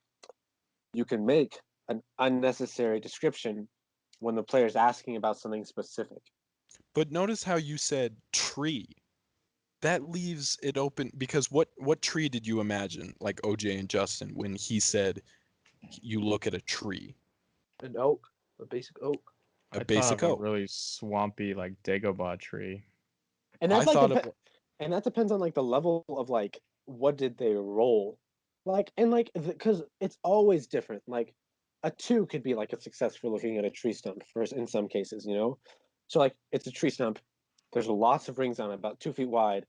you can make an unnecessary description when the player's asking about something specific. But notice how you said tree. That leaves it open because what tree did you imagine, like OJ and Justin, when he said you look at a tree? an oak, a basic oak. A I thought of basic a oak. really swampy like Dagobah tree. And I that's like thought of and that depends on like the level of like what did they roll, like and like because it's always different. Like a two could be like a success for looking at a tree stump first in some cases. So like it's a tree stump. There's lots of rings on it, about 2 feet wide,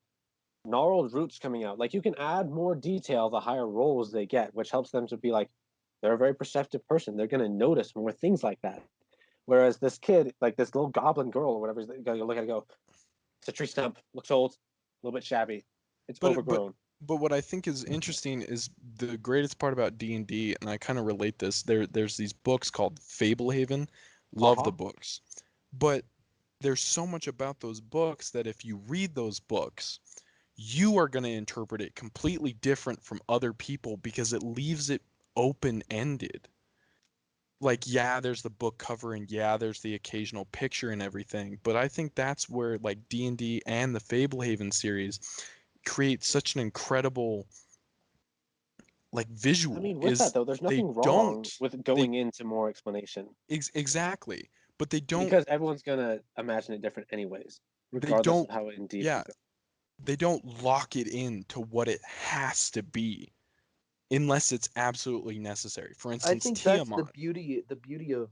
gnarled roots coming out. Like you can add more detail the higher rolls they get, which helps them to be like they're a very perceptive person. They're gonna notice more things like that. Whereas this kid, like this little goblin girl or whatever, you gotta look at it and go, it's a tree stump, looks old, a little bit shabby, it's but overgrown. but what I think is interesting is the greatest part about D&D, and I kind of relate this. There's these books called Fablehaven. Love the Uh-huh. books. But there's so much about those books that if you read those books, you are going to interpret it completely different from other people because it leaves it open-ended. Like, yeah, there's the book cover and yeah, there's the occasional picture and everything, but I think that's where like D&D and the Fablehaven series create such an incredible like I visual mean, with that is though, there's they nothing wrong don't with they going into more explanation exactly, but because everyone's gonna imagine it different anyways, they regardless of don't how indeed yeah, you go. they don't lock it in to what it has to be unless it's absolutely necessary. For I instance, think that's Tiamat. the beauty of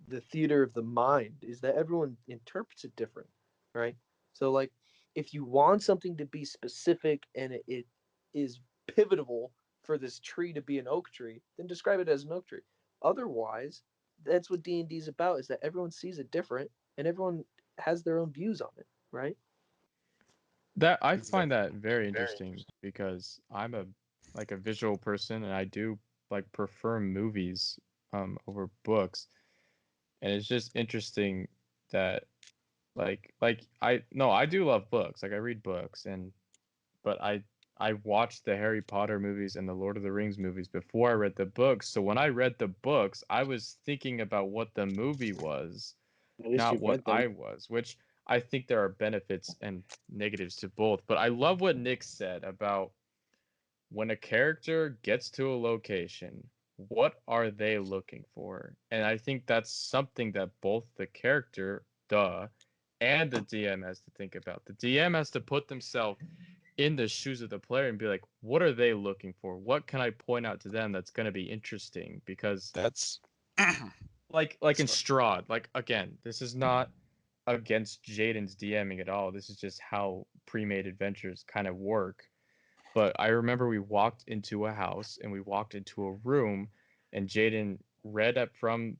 the theater of the mind is that everyone interprets it different, right? So like if you want something to be specific and it is pivotal for this tree to be an oak tree, then describe it as an oak tree. Otherwise, that's what D&D is about is that everyone sees it different and everyone has their own views on it, right? That I find Exactly. that very interesting because I'm a like a visual person and I do like prefer movies over books. And it's just interesting that like I no, I do love books. Like I read books but I watched the Harry Potter movies and the Lord of the Rings movies before I read the books. So when I read the books, I was thinking about what the movie was, At least not you've what read them. I was, which I think there are benefits and negatives to both. But I love what Nick said about when a character gets to a location, what are they looking for? And I think that's something that both the character, and the DM has to think about. The DM has to put themselves in the shoes of the player and be like, what are they looking for? What can I point out to them that's going to be interesting? Because That's like in Sorry. Strahd, like again, this is not against Jaden's DMing at all. This is just how pre-made adventures kind of work. But I remember we walked into a house and we walked into a room, and Jaden read up from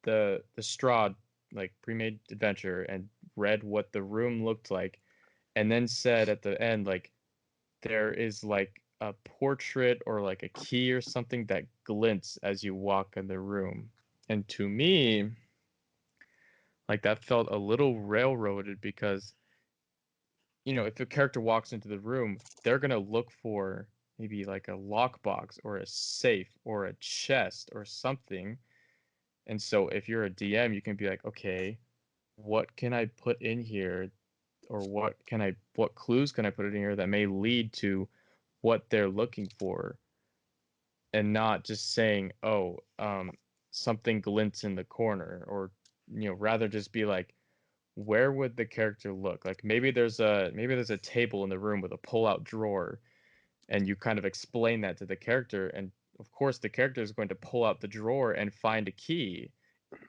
the Strahd like pre-made adventure and read what the room looked like, and then said at the end like there is like a portrait or like a key or something that glints as you walk in the room. And to me, like that felt a little railroaded because if a character walks into the room, they're gonna look for maybe like a lockbox or a safe or a chest or something. And so if you're a DM, you can be like, okay, what can I put in here, or what clues can I put in here that may lead to what they're looking for, and not just saying, oh, something glints in the corner, or rather just be like, where would the character look? Like maybe there's a table in the room with a pull-out drawer, and you kind of explain that to the character, and of course the character is going to pull out the drawer and find a key,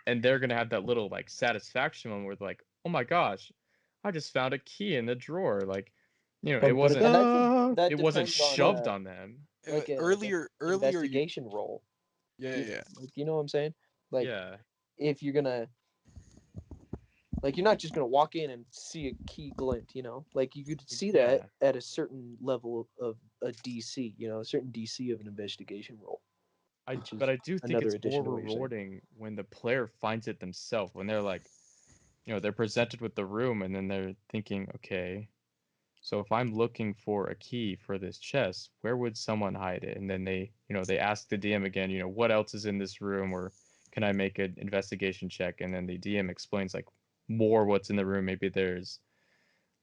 and they're going to have that little like satisfaction moment where they're like, oh my gosh, I just found a key in the drawer. Like, it Dun, dun, wasn't And I think dun. that it wasn't depends on shoved on them. like a earlier you investigation role. yeah. Like, you know what I'm saying? Like, Yeah. if you're gonna, like, you're not just gonna walk in and see a key glint. Like you could see that Yeah. at a certain level of a DC. A certain DC of an investigation role, which is But I do think another it's more addition to what you're saying. rewarding when the player finds it themselves, when they're like, they're presented with the room and then they're thinking, okay, so if I'm looking for a key for this chest, where would someone hide it? And then they ask the DM again, what else is in this room, or can I make an investigation check? And then the DM explains like more what's in the room. Maybe there's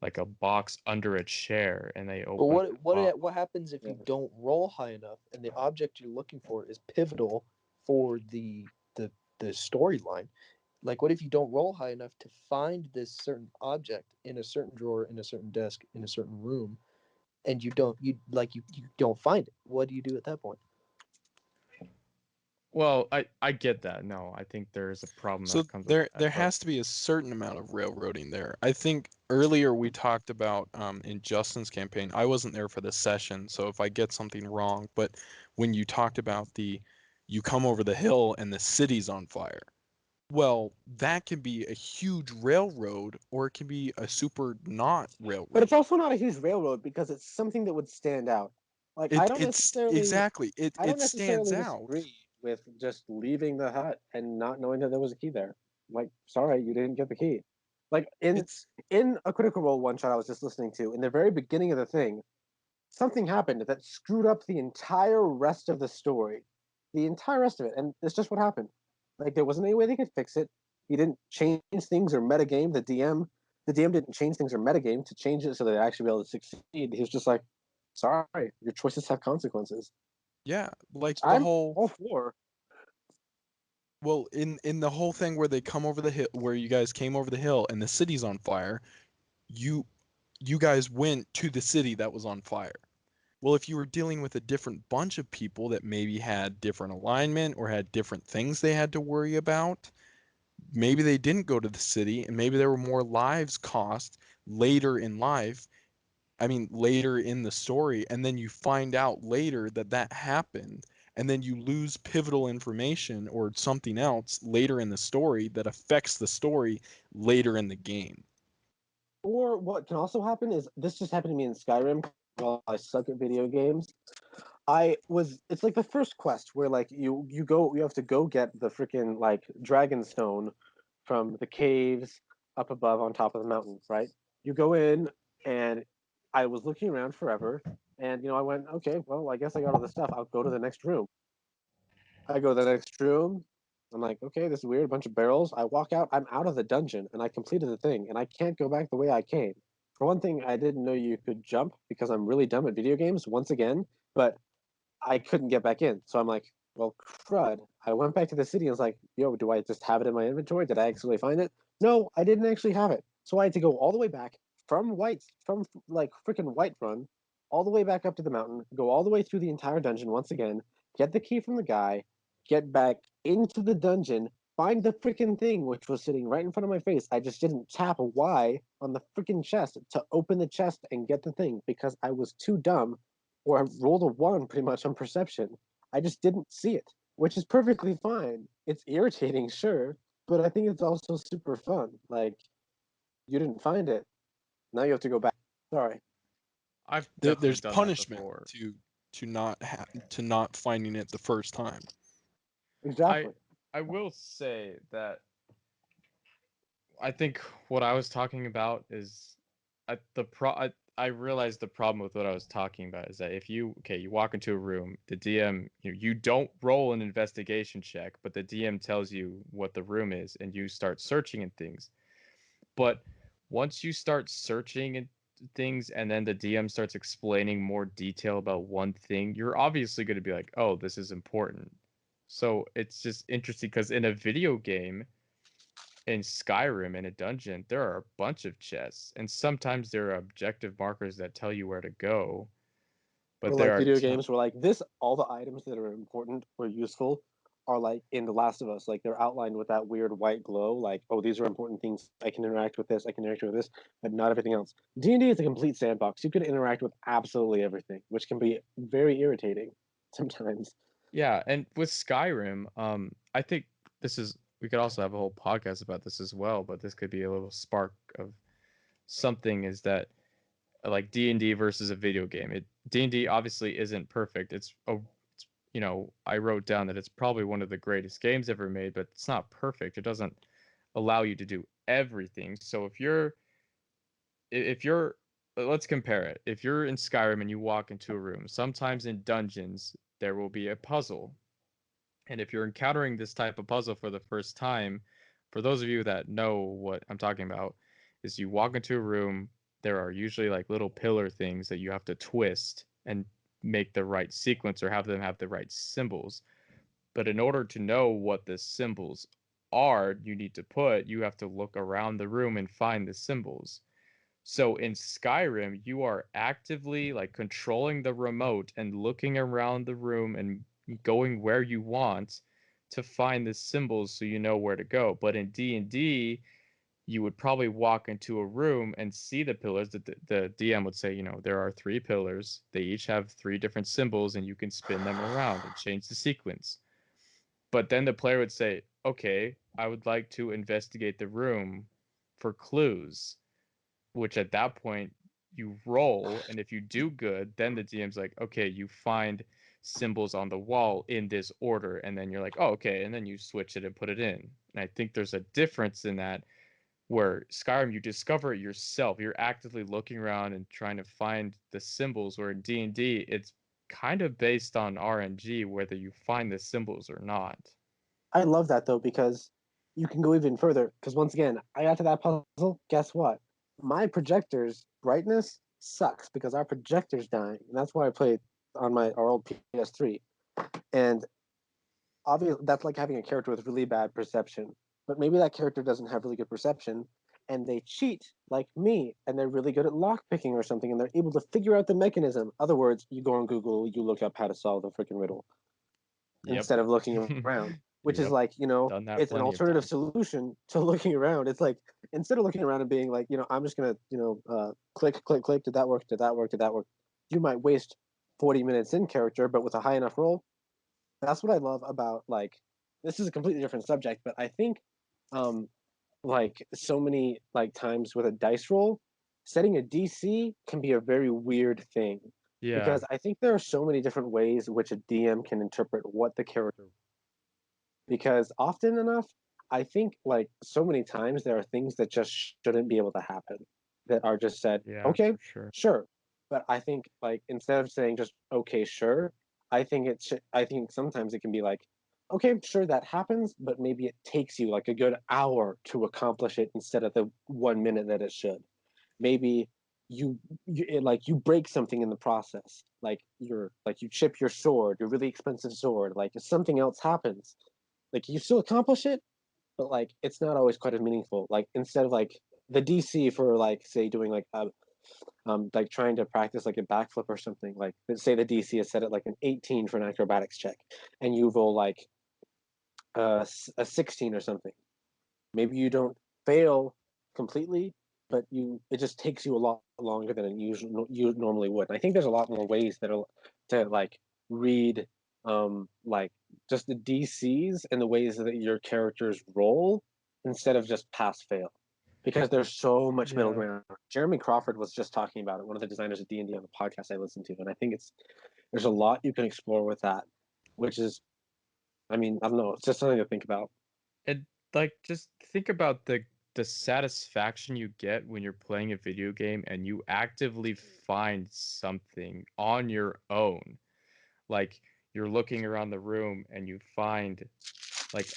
like a box under a chair, and they But open what the what box. what happens if you Yeah. don't roll high enough and the object you're looking for is pivotal for the storyline? Like, what if you don't roll high enough to find this certain object in a certain drawer, in a certain desk, in a certain room, and you don't find it? What do you do at that point? Well, I get that. No, I think there is a problem So that comes with there that. But has to be a certain amount of railroading there. I think earlier we talked about in Justin's campaign. I wasn't there for the session, so if I get something wrong, but when you talked about you come over the hill and the city's on fire. Well, that can be a huge railroad, or it can be a super not railroad. But it's also not a huge railroad because it's something that would stand out. Like It's exactly I don't it stands necessarily out. disagree with just leaving the hut and not knowing that there was a key there. Like, sorry, you didn't get the key. Like It's in a Critical Role one shot I was just listening to, in the very beginning of the thing, something happened that screwed up the entire rest of the story. The entire rest of it. And it's just what happened. Like there wasn't any way they could fix it. He didn't change things or metagame. The DM didn't change things or metagame to change it so they'd actually be able to succeed. He was just like, sorry, your choices have consequences. yeah, like the I'm whole all for. well in the whole thing where they come over the hill, where you guys came over the hill and the city's on fire, you you guys went to the city that was on fire. Well, if you were dealing with a different bunch of people that maybe had different alignment or had different things they had to worry about, maybe they didn't go to the city and maybe there were more lives cost later in life. I mean, later in the story, and then you find out later that that happened, and then you lose pivotal information or something else later in the story that affects the story later in the game. Or what can also happen is this just happened to me in Skyrim. While I suck at video games, it's like the first quest where like you have to go get the freaking like dragon stone from the caves up above on top of the mountain, right? You go in, and I was looking around forever, and I went, okay, well, I guess I got all the stuff. I'll go to the next room. I go to the next room. I'm like, okay, this is weird, a bunch of barrels. I walk out, I'm out of the dungeon, and I completed the thing, and I can't go back the way I came. For one thing, I didn't know you could jump because I'm really dumb at video games once again, but I couldn't get back in. So I'm like, well, crud. I went back to the city and was like, yo, do I just have it in my inventory? Did I actually find it? No, I didn't actually have it. So I had to go all the way back from like freaking Whiterun all the way back up to the mountain, go all the way through the entire dungeon once again, get the key from the guy, get back into the dungeon, find the freaking thing which was sitting right in front of my face. I just didn't tap Y on the freaking chest to open the chest and get the thing because I was too dumb, or I rolled a 1 pretty much on perception. I just didn't see it, which is perfectly fine. It's irritating, sure, but I think it's also super fun. Like, you didn't find it. Now you have to go back. Sorry. I've definitely There's done that punishment before. to not finding it the first time. Exactly. I will say that I think what I was talking about is I realized the problem with what I was talking about is that if you walk into a room, the DM you don't roll an investigation check, but the DM tells you what the room is and you start searching and things. But once you start searching and things and then the DM starts explaining more detail about one thing, you're obviously going to be like, "Oh, this is important." So it's just interesting because in a video game, in Skyrim, in a dungeon, there are a bunch of chests, and sometimes there are objective markers that tell you where to go. Or But there like are video games where like this, all the items that are important or useful are like in The Last of Us. Like they're outlined with that weird white glow. Like, oh, these are important things. I can interact with this. I can interact with this, but not everything else. D&D is a complete sandbox. You can interact with absolutely everything, which can be very irritating sometimes. yeah, and with Skyrim, I think we could also have a whole podcast about this as well, but this could be a little spark of something is that like D&D versus a video game. D&D obviously isn't perfect. I wrote down that it's probably one of the greatest games ever made, but it's not perfect. It doesn't allow you to do everything. So if you're let's compare it. If you're in Skyrim and you walk into a room, sometimes in dungeons there will be a puzzle. And if you're encountering this type of puzzle for the first time, for those of you that know what I'm talking about, is you walk into a room, there are usually like little pillar things that you have to twist and make the right sequence or have them have the right symbols. But in order to know what the symbols are, you have to look around the room and find the symbols. So in Skyrim, you are actively like controlling the remote and looking around the room and going where you want to find the symbols so you know where to go. But in D&D, you would probably walk into a room and see the pillars. The DM would say, there are 3 pillars. They each have 3 different symbols and you can spin them around and change the sequence. But then the player would say, okay, I would like to investigate the room for clues, which at that point you roll, and if you do good, then the DM's like, okay, you find symbols on the wall in this order, and then you're like, oh, okay, and then you switch it and put it in. And I think there's a difference in that where Skyrim, you discover it yourself. You're actively looking around and trying to find the symbols, where in D&D, it's kind of based on RNG, whether you find the symbols or not. I love that though because you can go even further. Because once again, I got to that puzzle. Guess what? My projector's brightness sucks because our projector's dying, and that's why I played on our old PS3. And obviously, that's like having a character with really bad perception. But maybe that character doesn't have really good perception, and they cheat like me, and they're really good at lockpicking or something, and they're able to figure out the mechanism. Other words, you go on Google, you look up how to solve the freaking riddle instead of looking around, which is Yep. like, Done that it's an plenty of alternative times. solution to looking around. It's like, instead of looking around and being like, I'm just going to, click, click, click. Did that work? Did that work? Did that work? You might waste 40 minutes in character, but with a high enough roll. That's what I love about, like, this is a completely different subject, but I think, like, so many, like, times with a dice roll, setting a DC can be a very weird thing. Yeah. Because I think there are so many different ways which a DM can interpret what the character. Because often enough, I think like so many times there are things that just shouldn't be able to happen, that are just said, Yeah, okay, for sure. sure. But I think like instead of saying just okay, sure, I think sometimes it can be like, okay, sure that happens, but maybe it takes you like a good hour to accomplish it instead of the 1 minute that it should. Maybe like you break something in the process, like you chip your sword, your really expensive sword, like if something else happens, like you still accomplish it, but like it's not always quite as meaningful. Like instead of like the DC for like say doing like like trying to practice like a backflip or something. Like, let's say the DC is set at like an 18 for an acrobatics check, and you roll like a 16 or something. Maybe you don't fail completely, but it just takes you a lot longer than you normally would. And I think there's a lot more ways to like read like just the DCs and the ways that your characters roll instead of just pass fail. Because there's so much middle ground. Jeremy Crawford was just talking about it, one of the designers of D&D on the podcast I listened to, and I think there's a lot you can explore with that, which is, I mean, I don't know, it's just something to think about. And like, just think about the satisfaction you get when you're playing a video game and you actively find something on your own. Like, you're looking around the room and you find like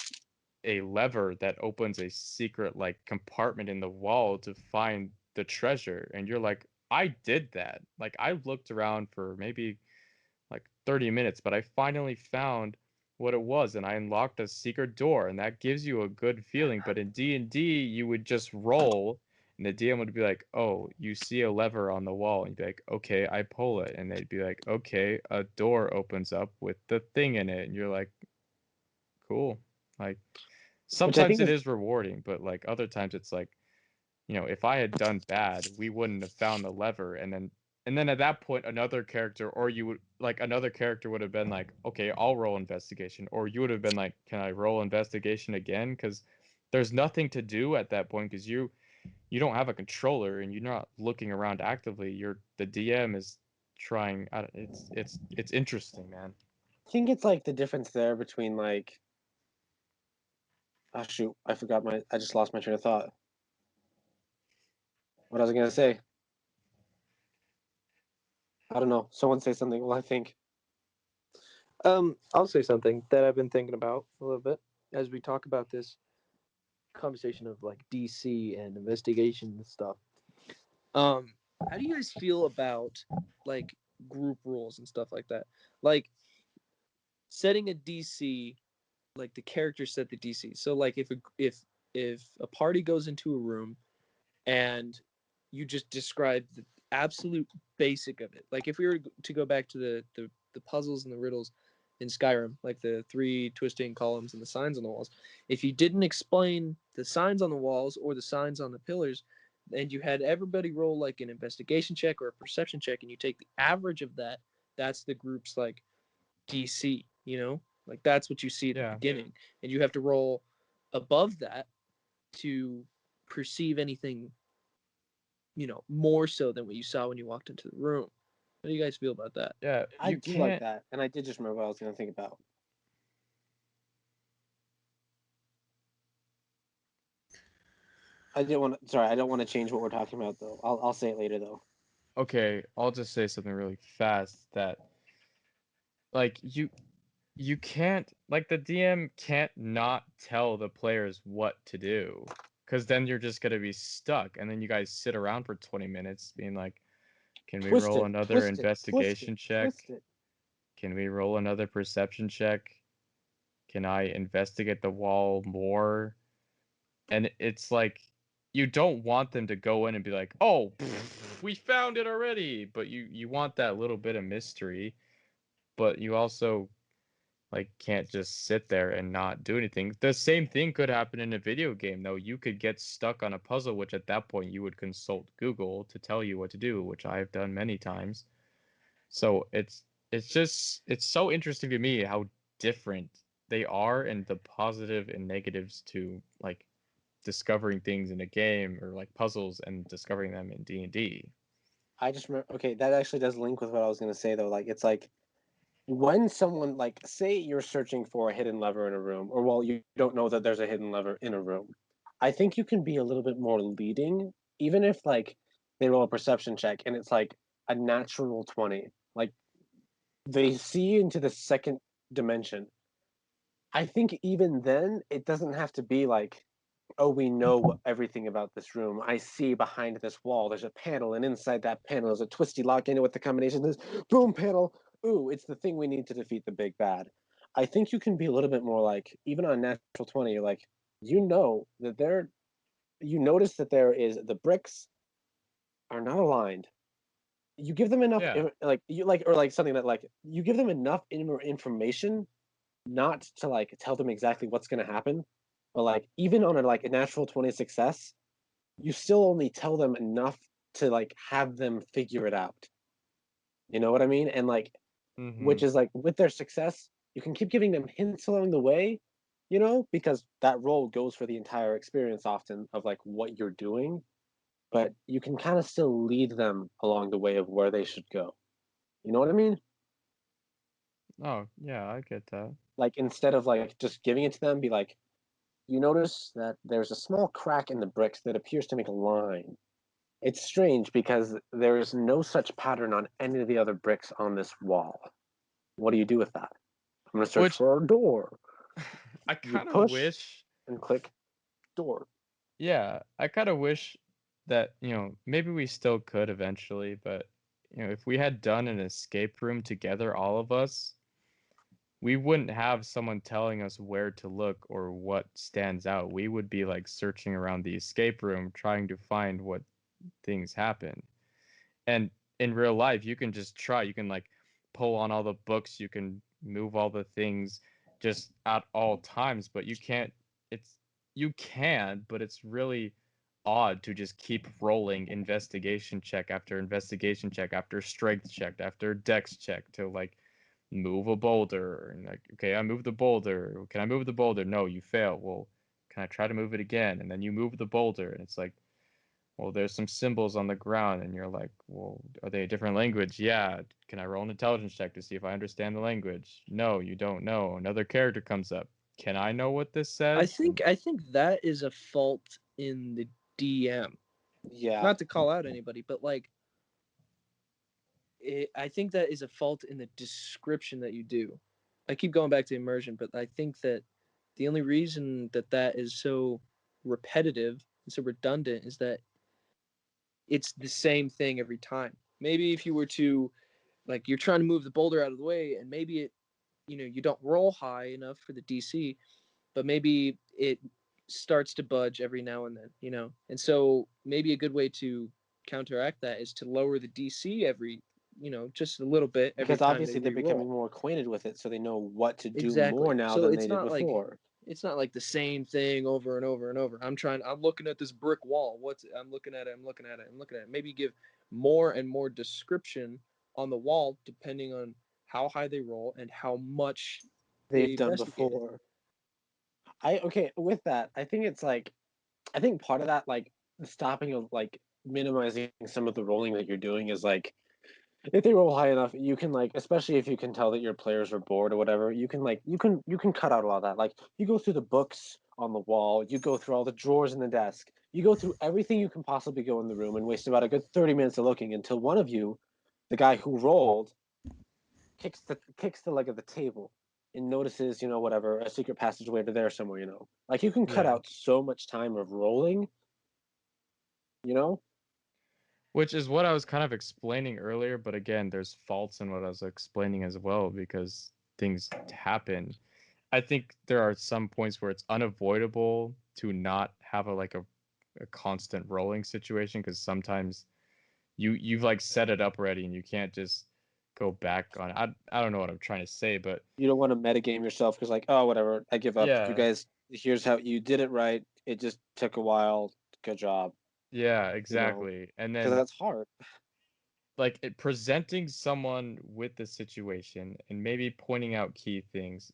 a lever that opens a secret like compartment in the wall to find the treasure, and you're like, I did that. Like, I looked around for maybe like 30 minutes, but I finally found what it was and I unlocked a secret door, and that gives you a good feeling. But in D&D, you would just roll and the DM would be like, "Oh, you see a lever on the wall." And you'd be like, "Okay, I pull it." And they'd be like, "Okay, a door opens up with the thing in it." And you're like, "Cool." Like, sometimes it is rewarding, but like other times it's like, if I had done bad, we wouldn't have found the lever, and then at that point another character, or you would like another character would have been like, okay, I'll roll investigation, or you would have been like, can I roll investigation again? Because there's nothing to do at that point, because you don't have a controller and you're not looking around actively. The DM is trying. It's interesting, man. I think it's like the difference there between like, oh shoot, I just lost my train of thought. What was I gonna say? I don't know. Someone say something. Well, I think. I'll say something that I've been thinking about a little bit as we talk about this conversation of like DC and investigation and stuff. How do you guys feel about like group rules and stuff like that? Like setting a DC, like the characters set the DC. So like if a party goes into a room and you just describe the absolute basic of it. Like if we were to go back to the puzzles and the riddles in Skyrim, like the 3 twisting columns and the signs on the walls, if you didn't explain the signs on the walls or the signs on the pillars, and you had everybody roll like an investigation check or a perception check, and you take the average of that, that's the group's like DC, like that's what you see at the beginning, and you have to roll above that to perceive anything, more so than what you saw when you walked into the room. How do you guys feel about that? Yeah, I do like that, and I did just remember what I was going to think about. I don't want to change what we're talking about though. I'll say it later though. Okay, I'll just say something really fast that like you can't, like, the DM can't not tell the players what to do, because then you're just gonna be stuck, and then you guys sit around for 20 minutes being like, can we roll another investigation check? Can we roll another perception check? Can I investigate the wall more? And it's like, you don't want them to go in and be like, oh, we found it already, but you want that little bit of mystery, but you also like can't just sit there and not do anything. The same thing could happen in a video game though. You could get stuck on a puzzle, which at that point you would consult Google to tell you what to do, which I've done many times. So it's so interesting to me how different they are, and the positive and negatives to like discovering things in a game, or like puzzles and discovering them in D&D. I just remember. Okay, that actually does link with what I was going to say though. Like it's like when someone, like, say you're searching for a hidden lever in a room, or well, you don't know that there's a hidden lever in a room. I think you can be a little bit more leading, even if like they roll a perception check and it's like a natural 20. Like they see into the second dimension. I think even then it doesn't have to be like, oh, we know everything about this room. I see behind this wall there's a panel, and inside that panel is a twisty lock. I know what the combination is. Boom, panel. Ooh, it's the thing we need to defeat the big bad. I think you can be a little bit more like, even on natural 20, you're like, you notice that there is, the bricks are not aligned. you give them enough Yeah. like something that like you give them enough information not to like tell them exactly what's going to happen, but like even on a natural 20 success, you still only tell them enough to like have them figure it out. You know what I mean? And like Mm-hmm. which is like with their success, you can keep giving them hints along the way, because that role goes for the entire experience often of like what you're doing, but you can kind of still lead them along the way of where they should go. You know what I mean? Oh, yeah, I get that. Like instead of like just giving it to them, be like, you notice that there's a small crack in the bricks that appears to make a line. It's strange because there is no such pattern on any of the other bricks on this wall. What do you do with that? I'm gonna search Which for a door. I You kind of push wish, and click door. yeah, I kind of wish that, maybe we still could eventually, but, if we had done an escape room together, all of us, we wouldn't have someone telling us where to look or what stands out. We would be like searching around the escape room trying to find what things happen. And in real life, you can just try. You can like pull on all the books, you can move all the things just at all times, but you can, but it's really odd to just keep rolling investigation check after investigation check after strength check after dex check to like move a boulder. And like, okay, I moved the boulder. Can I move the boulder? No, you fail. Well, can I try to move it again? And then you move the boulder, and it's like, well, there's some symbols on the ground, and you're like, well, are they a different language? Yeah. Can I roll an intelligence check to see if I understand the language? No, you don't know. Another character comes up. Can I know what this says? I think that is a fault in the DM. Yeah. Not to call out anybody, but like I think that is a fault in the description that you do. I keep going back to immersion, but I think that the only reason that that is so repetitive and so redundant is that it's the same thing every time. Maybe if you were to like you're trying to move the boulder out of the way and maybe it you don't roll high enough for the DC, but maybe it starts to budge every now and then. And so maybe a good way to counteract that is to lower the DC every, just a little bit every Because time they obviously they're becoming re-roll. more acquainted with it, so they know what to do more Exactly. now So than they did before. it's not like the same thing over and over and over. I'm looking at this brick wall. I'm looking at it, I'm looking at it. Maybe give more and more description on the wall depending on how high they roll and how much They've they done investigated. before. Okay, with that, I think it's like I think part of that like stopping of like minimizing some of the rolling that you're doing is like if they roll high enough, you can like especially if you can tell that your players are bored or whatever, you can like you can cut out a lot of that. Like you go through the books on the wall, you go through all the drawers in the desk, you go through everything you can possibly go in the room and waste about a good 30 minutes of looking until one of you, the guy who rolled, kicks the leg of the table and notices, whatever, a secret passageway to there somewhere. Like you can cut Yeah. out so much time of rolling, you know? Which is what I was kind of explaining earlier, but again, there's faults in what I was explaining as well because things happen. I think there are some points where it's unavoidable to not have a constant rolling situation because sometimes you've like set it up already and you can't just go back on it. I don't know what I'm trying to say, but You don't want to metagame yourself because, like, oh, whatever, I give up. You yeah, guys, here's how you did it right. It just took a while. Good job, yeah, you know, exactly. And because then that's hard. like presenting someone with the situation and maybe pointing out key things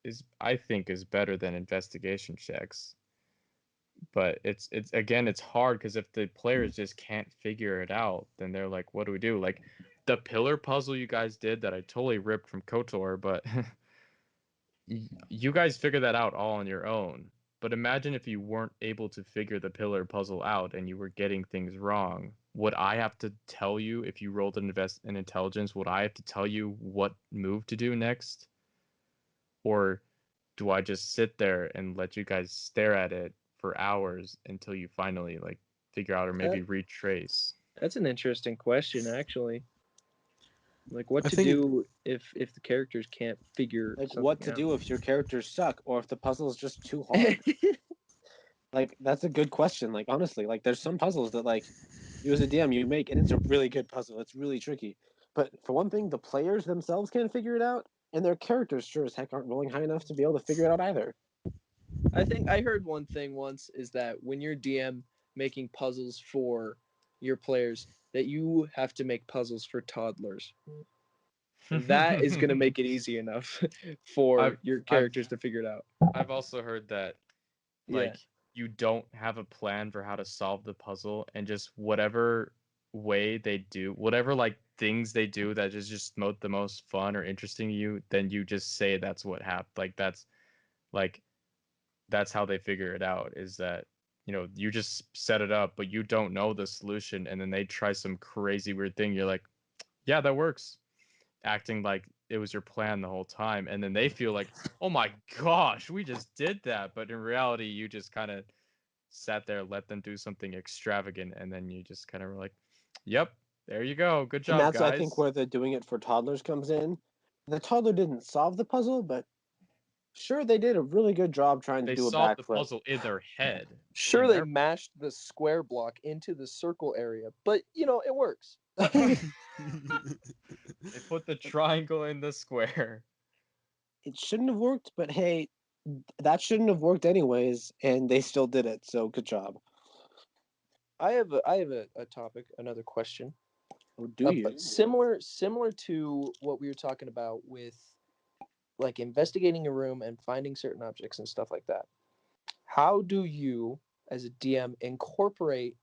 is I think is better than investigation checks. But it's again it's hard because if the players just can't figure it out, then they're like, what do we do? Like the pillar puzzle you guys did that I totally ripped from KOTOR, but you guys figured that out all on your own. But imagine if you weren't able to figure the pillar puzzle out and you were getting things wrong. Would I have to tell you if you rolled an intelligence? Would I have to tell you what move to do next? Or do I just sit there and let you guys stare at it for hours until you finally like figure out or maybe retrace? That's an interesting question, actually. Like what I to think it, do if the characters can't figure Like, what something to out. do if your characters suck or if the puzzle is just too hard? Like, that's a good question. Like, honestly, like, there's some puzzles that, like, You as a DM, you make, and it's a really good puzzle. It's really tricky. But for one thing, the players themselves can't figure it out, and their characters sure as heck aren't rolling high enough to be able to figure it out either. I think I heard one thing once is that when you're DM making puzzles for your players, that you have to make puzzles for toddlers. That is going to make it easy enough for your characters to figure it out. I've also heard that, like, you don't have a plan for how to solve the puzzle, and just whatever way they do, whatever like things they do that is just the most fun or interesting to you, then you just say that's what happened. Like that's how they figure it out, is that, you know, you just set it up, but you don't know the solution, and then they try some crazy weird thing. You're like, yeah, that works, acting like it was your plan the whole time, and then they feel like, oh my gosh, we just did that, but in reality you just kind of sat there, let them do something extravagant, and then you just kind of were like, yep, there you go, good job, And that's, guys. I think, where the doing it for toddlers comes in. The toddler didn't solve the puzzle, but sure, they did a really good job trying to do a backflip. They solved the puzzle in their head. Sure, they mashed the square block into the circle area, but you know, it works. They put the triangle in the square. It shouldn't have worked, but hey, that shouldn't have worked anyways, and they still did it. So good job. I have a topic, another question. Oh, do you? Similar to what we were talking about with like investigating a room and finding certain objects and stuff like that. How do you, as a DM, incorporate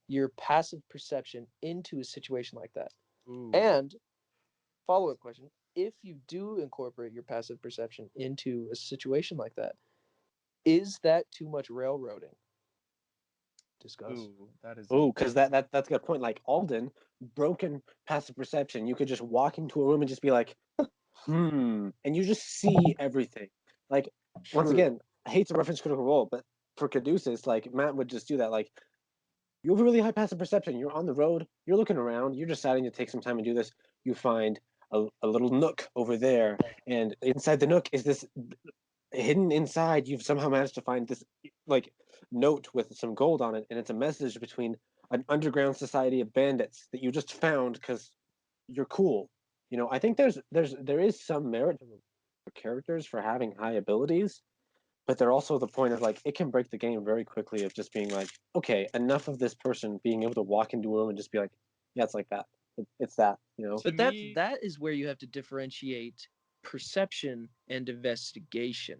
your passive perception into a situation like that? Ooh. And follow-up question, if you do incorporate your passive perception into a situation like that, is that too much railroading? Discuss. Ooh, that is. Oh, because that's a good point. Like Alden, broken passive perception. You could just walk into a room and just be like, and you just see everything. Like, once again, I hate to reference Critical Role, but for Caduceus, like Matt would just do that. Like, you have a really high passive perception. You're on the road. You're looking around. You're deciding to take some time and do this. You find a little nook over there, and inside the nook is this hidden inside. You've somehow managed to find this like note with some gold on it, and it's a message between an underground society of bandits that you just found because you're cool. You know, I think there is some merit for characters for having high abilities, but they're also the point of like it can break the game very quickly of just being like, okay, enough of this person being able to walk into a room and just be like, yeah, it's like that. It's that, you know. But that is where you have to differentiate perception and investigation.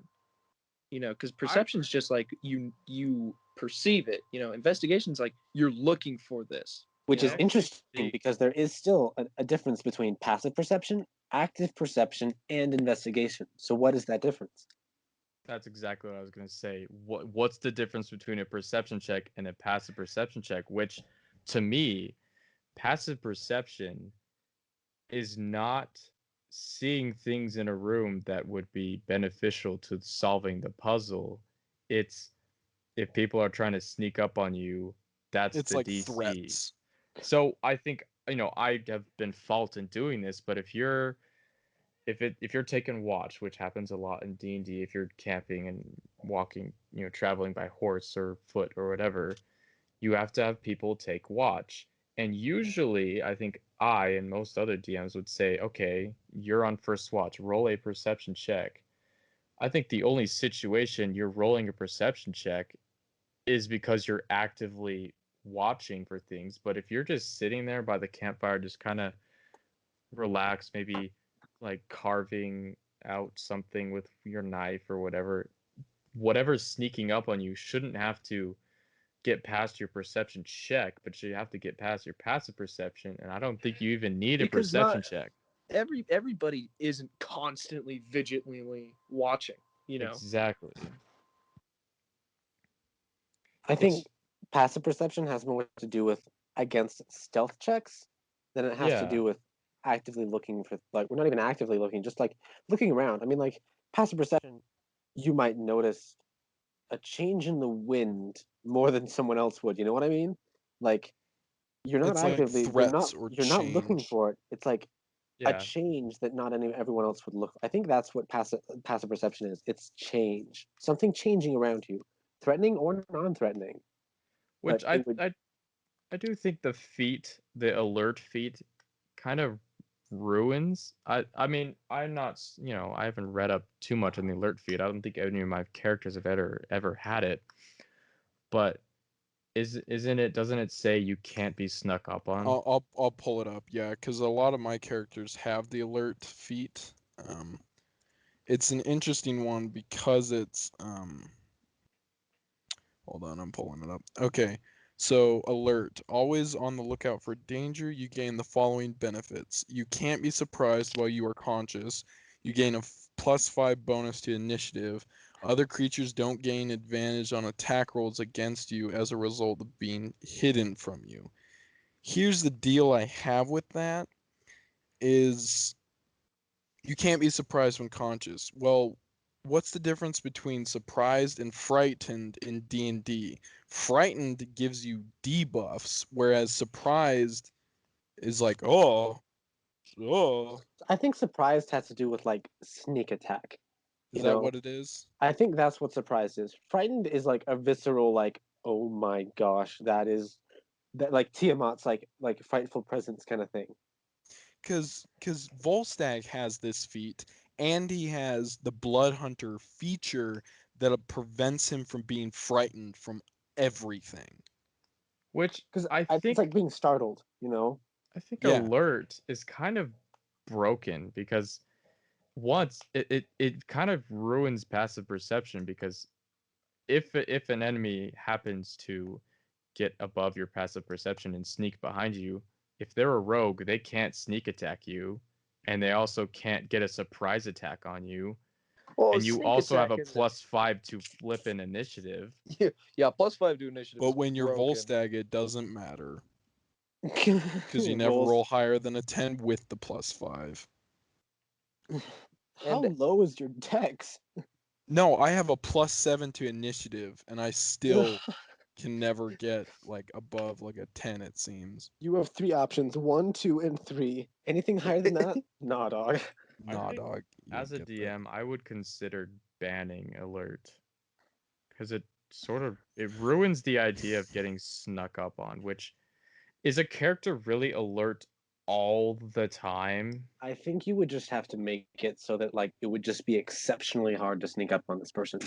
You know, because perception is just like you perceive it. You know, investigation is like you're looking for this. Which is interesting because there is still a difference between passive perception, active perception, and investigation. So what is that difference? That's exactly what I was going to say. What's the difference between a perception check and a passive perception check? Which, to me, passive perception is not seeing things in a room that would be beneficial to solving the puzzle. It's if people are trying to sneak up on you, that's It's the like DC. threats. So I think, you know, I have been fault in doing this, but if you're taking watch, which happens a lot in D&D, if you're camping and walking, you know, traveling by horse or foot or whatever, you have to have people take watch. And usually, I think I and most other DMs would say, okay, you're on first watch, roll a perception check. I think the only situation you're rolling a perception check is because you're actively watching for things. But if you're just sitting there by the campfire, just kind of relaxed, maybe like carving out something with your knife or whatever's sneaking up on you shouldn't have to get past your perception check, but you have to get past your passive perception, and I don't think you even need a perception check. Everybody isn't constantly vigilantly watching, you know. Exactly. I think passive perception has more to do with against stealth checks than it has to do with actively looking for, like, we're not even actively looking, just like looking around. I mean, like, passive perception, you might notice a change in the wind more than someone else would. You know what I mean? Like, you're not It's like actively threats or you're not looking change. for it. It's like a change that not everyone else would look. I think that's what passive perception is. It's change, something changing around you, threatening or non-threatening. Which I I do think the alert feat, kind of ruins. I mean, I'm not, I haven't read up too much on the alert feat. I don't think any of my characters have ever had it. But isn't it? Doesn't it say you can't be snuck up on? I'll pull it up. Yeah, because a lot of my characters have the alert feat. It's an interesting one because it's hold on, I'm pulling it up. Okay. So, alert. Always on the lookout for danger. You gain the following benefits. You can't be surprised while you are conscious. You gain a +5 bonus to initiative. Other creatures don't gain advantage on attack rolls against you as a result of being hidden from you. Here's the deal I have with that is you can't be surprised when conscious. Well, what's the difference between surprised and frightened in D&D? Frightened gives you debuffs, whereas surprised is like, oh. I think surprised has to do with like sneak attack. Is You that know, what it is? I think that's what surprised is. Frightened is like a visceral, like, oh my gosh, that like Tiamat's like frightful presence kind of thing. Because Volstagg has this feat, and he has the Blood Hunter feature that prevents him from being frightened from everything. Which Because I it's like think being startled. You know. I think Yeah. alert is kind of broken because once it kind of ruins passive perception because if an enemy happens to get above your passive perception and sneak behind you, if they're a rogue, they can't sneak attack you, and they also can't get a surprise attack on you, Well, and you sneak also have a attack +5 to flip an initiative. yeah, +5 to initiative. But is when you're broken. Volstagg, it doesn't matter. Because you never Rolls- roll higher than a 10 with the +5. How And- low is your dex? No, I have a +7 to initiative, and I still can never get like above like a 10, it seems. You have 3 options: 1, 2, and 3. Anything higher than that? Nah, dog. I Nah, think dog. you As a get that. DM, I would consider banning alert because it ruins the idea of getting snuck up on, which is a character really alert all the time? I think you would just have to make it so that like it would just be exceptionally hard to sneak up on this person.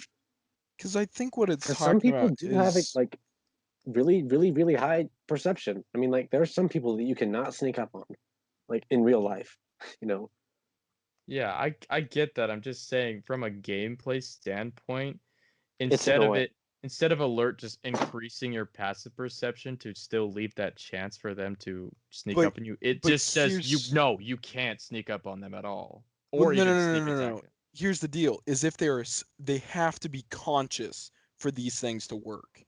Because I think what it's Because some talking people about do have is like really, really, really high perception. I mean, like there are some people that you cannot sneak up on, like in real life. You know, Yeah, I get that. I'm just saying from a gameplay standpoint, it's instead of annoying. it instead of alert just increasing your passive perception to still leave that chance for them to sneak But- up on you, it but just says here's- you can't sneak up on them at all. Well, Or no, no, even no, sneak no, no, attack no. them. Here's the deal: is if they have to be conscious for these things to work.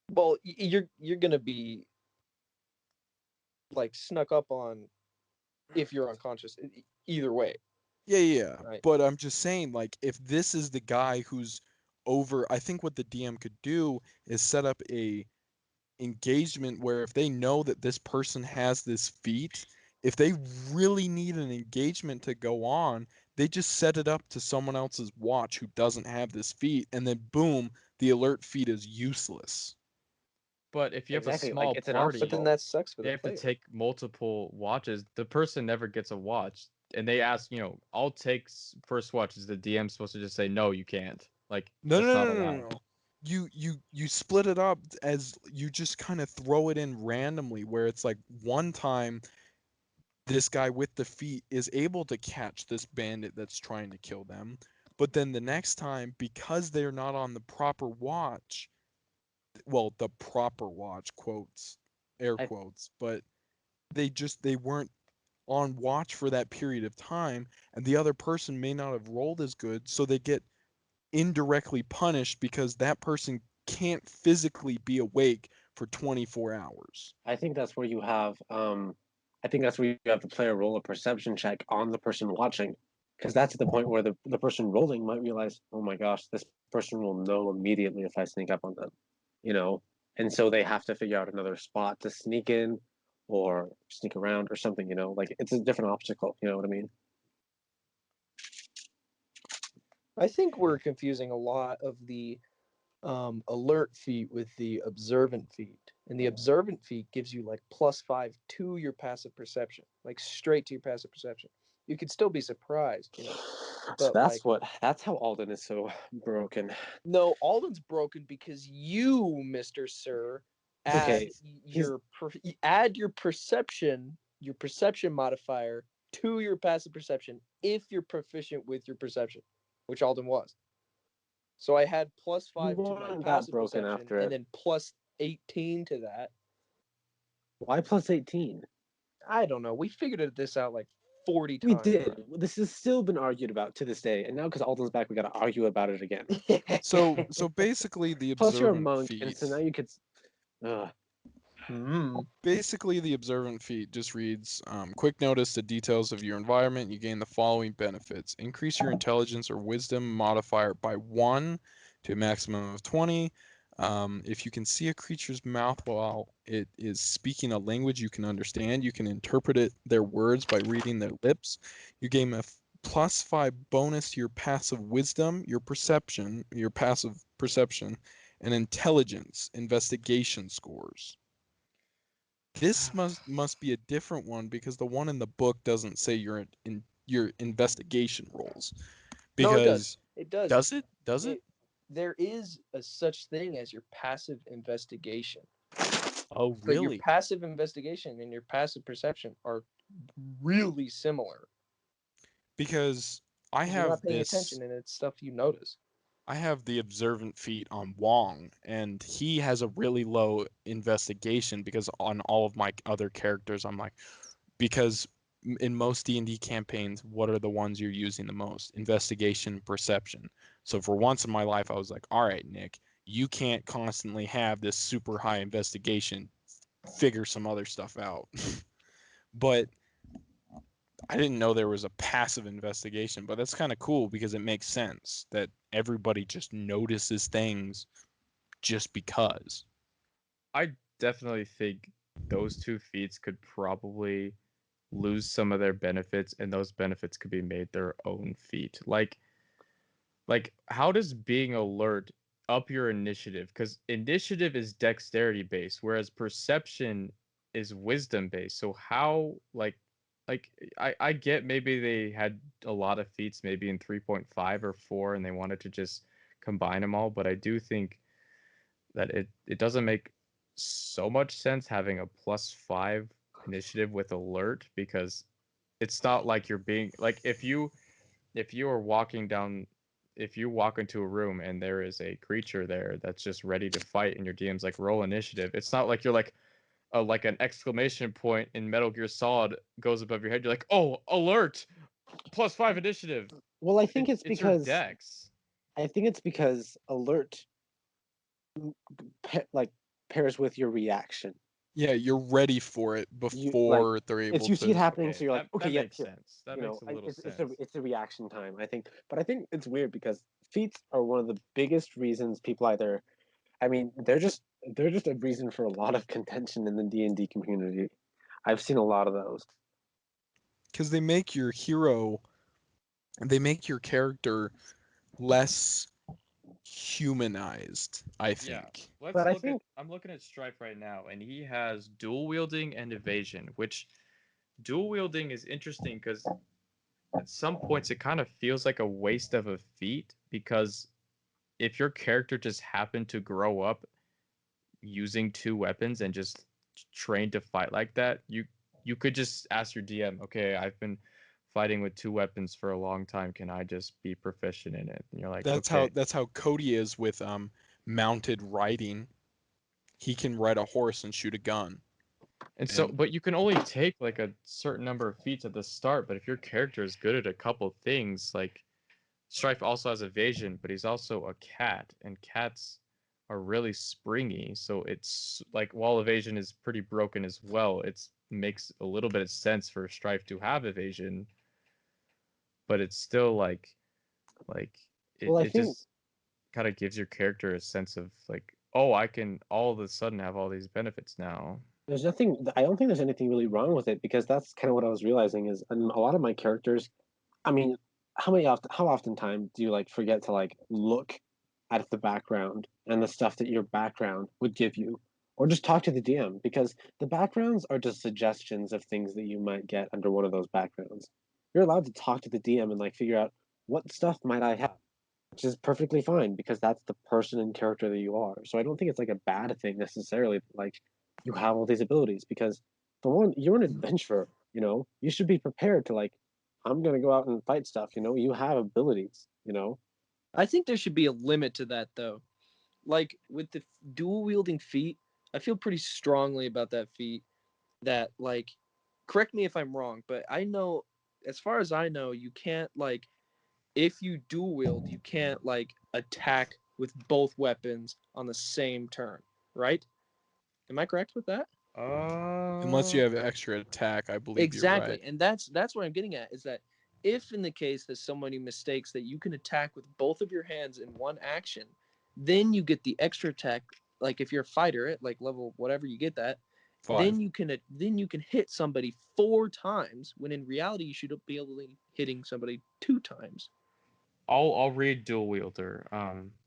Well, you're gonna be like snuck up on if you're unconscious. Either way, Yeah, yeah. right? But I'm just saying, like, if this is the guy who's over, I think what the DM could do is set up a engagement where if they know that this person has this feat, if they really need an engagement to go on, they just set it up to someone else's watch who doesn't have this feat, and then boom, the alert feat is useless. But if you have a Exactly, like, small it's an party, But then that sucks for they the have player. to take multiple watches. The person never gets a watch, and they ask, I'll take first watch. Is the DM supposed to just say no? You can't. Like No, that's no, not no, no, allowed. no, no. You split it up as you just kind of throw it in randomly, where it's like one time this guy with the feet is able to catch this bandit that's trying to kill them, but then the next time, because they're not on the proper watch, well, the proper watch, quotes, air I- quotes, but they weren't on watch for that period of time, and the other person may not have rolled as good, so they get indirectly punished because that person can't physically be awake for 24 hours. I think that's where you have. I think that's where you have the player roll a perception check on the person watching, because that's at the point where the person rolling might realize, oh my gosh, this person will know immediately if I sneak up on them, you know, and so they have to figure out another spot to sneak in, or sneak around or something, you know, like it's a different obstacle. You know what I mean? I think we're confusing a lot of the alert feat with the observant feat, And the observant feat gives you like +5 to your passive perception, like straight to your passive perception. You could still be surprised, you know. So But that's how Alden is so broken. no, Alden's broken because you, Mr. Sir, add Okay, your perception modifier to your passive perception if you're proficient with your perception, which Alden was. So I had +5 to my weren't that passive broken perception, after and it. then +18 to that. Why +18? I don't know. We figured this out like 40 We times. did. This has still been argued about to this day, and now because Alden's back, we got to argue about it again. So basically the Plus, you're a observant monk, feat. and so now you could. Basically, the observant feat just reads, quick notice to details of your environment. You gain the following benefits. Increase your intelligence or wisdom modifier by 1 to a maximum of 20. If you can see a creature's mouth while it is speaking a language you can understand, you can interpret their words by reading their lips. You gain a +5 bonus to your passive wisdom, your passive perception, and intelligence investigation scores. This must be a different one because the one in the book doesn't say your investigation rolls. No, it does. Because It does. does it? Does it? There is a such thing as your passive investigation. Oh, But your really? passive investigation and your passive perception are really similar. Because I You're have not paying this. attention, and it's stuff you notice. I have the observant feat on Wong, and he has a really low investigation because on all of my other characters, I'm like, because in most D&D campaigns, what are the ones you're using the most? Investigation, perception. So for once in my life, I was like, all right, Nick, you can't constantly have this super high investigation. Figure some other stuff out. But I didn't know there was a passive investigation, but that's kind of cool because it makes sense that everybody just notices things just because. I definitely think those two feats could probably lose some of their benefits, and those benefits could be made their own feat. Like how does being alert up your initiative? Because initiative is dexterity based, whereas perception is wisdom based. So how like I get maybe they had a lot of feats maybe in 3.5 or 4 and they wanted to just combine them all, but I do think that it doesn't make so much sense having a +5 initiative with alert, because it's not like you're being like if you are walking down, if you walk into a room and there is a creature there that's just ready to fight and your DM's like roll initiative, it's not like you're like an exclamation point in Metal Gear Solid goes above your head, you're like, oh, alert, +5 initiative. Well, I think it's It's your because dex. alert like pairs with your reaction. Yeah, you're ready for it You like before they're able you see it to. happening, Okay, so you're like, okay, that yep, makes here. sense. That You makes know, a little sense. it's a reaction time, I think. But I think it's weird because feats are one of the biggest reasons people either, I mean, they're just a reason for a lot of contention in the D&D community. I've seen a lot of those. Because they make your hero, they make your character less humanized, I Yeah. think. But Let's I look at think I'm looking at Strife right now, and he has dual wielding and evasion, which dual wielding is interesting because at some points it kind of feels like a waste of a feat, because if your character just happened to grow up using two weapons and just trained to fight like that, you could just ask your DM, okay, I've been fighting with two weapons for a long time, can I just be proficient in it? And you're like, okay. That's how Cody is with mounted riding. He can ride a horse and shoot a gun. And so, but you can only take like a certain number of feats at the start. But if your character is good at a couple things, like Strife also has evasion, but he's also a cat, and cats are really springy. So it's like while evasion is pretty broken as well, it makes a little bit of sense for Strife to have evasion, but it's still like I it think just kind of gives your character a sense of like, oh, I can all of a sudden have all these benefits now. there's nothing. I don't think there's anything really wrong with it because that's kind of what I was realizing is a lot of my characters. I mean, how often time do you like forget to like look at the background and the stuff that your background would give you, or just talk to the DM, because the backgrounds are just suggestions of things that you might get under one of those backgrounds. You're allowed to talk to the DM and like figure out what stuff might I have, which is perfectly fine because that's the person and character that you are. So I don't think it's like a bad thing necessarily. Like you have all these abilities because for one, you're an adventurer. You know, you should be prepared to like, I'm gonna go out and fight stuff. You know, you have abilities. You know, I think there should be a limit to that, though. Like with the dual wielding feat, I feel pretty strongly about that feat. That like, correct me if I'm wrong, but I know, as far as I know, you can't like, if you dual wield, you can't like attack with both weapons on the same turn, right? Am I correct with that? Unless you have extra attack, I believe you're Exactly, right. and that's what I'm getting at is that if in the case that somebody mistakes that you can attack with both of your hands in one action, then you get the extra attack. Like if you're a fighter at like level whatever you get that, 5. then you can hit somebody 4 times when in reality you should be able to be hitting somebody 2 times. I'll read dual wielder.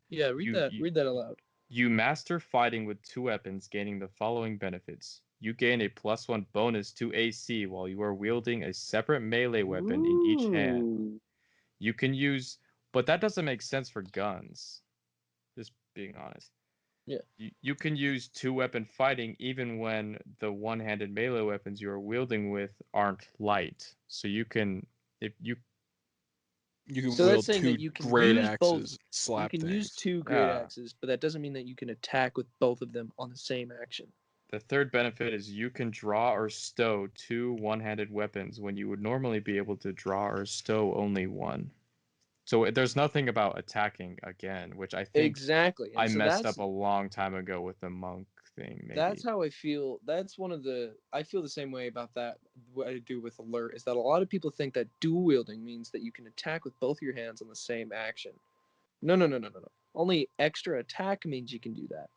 Yeah, read You that. you Read that aloud. you master fighting with 2 weapons, gaining the following benefits. You gain a +1 bonus to AC while you are wielding a separate melee weapon in each hand. Ooh. You can use, but that doesn't make sense for guns. Just being honest. Yeah. You can use 2 weapon fighting even when the one-handed melee weapons you are wielding with aren't light. So you can, if you, You can So that's wield saying 2 that you can great use both. axes, You slap can use things. 2 great axes, but that doesn't mean that you can attack with both of them on the same action. the third benefit is you can draw or stow 2 one-handed weapons when you would normally be able to draw or stow only one. So there's nothing about attacking again, which I think Exactly, and I so messed up a long time ago with the monk thing, maybe. that's how I feel. That's one of the. I feel the same way about that. What I do with alert is that a lot of people think that dual wielding means that you can attack with both your hands on the same action. No, no, no, no, no, no. Only extra attack means you can do that.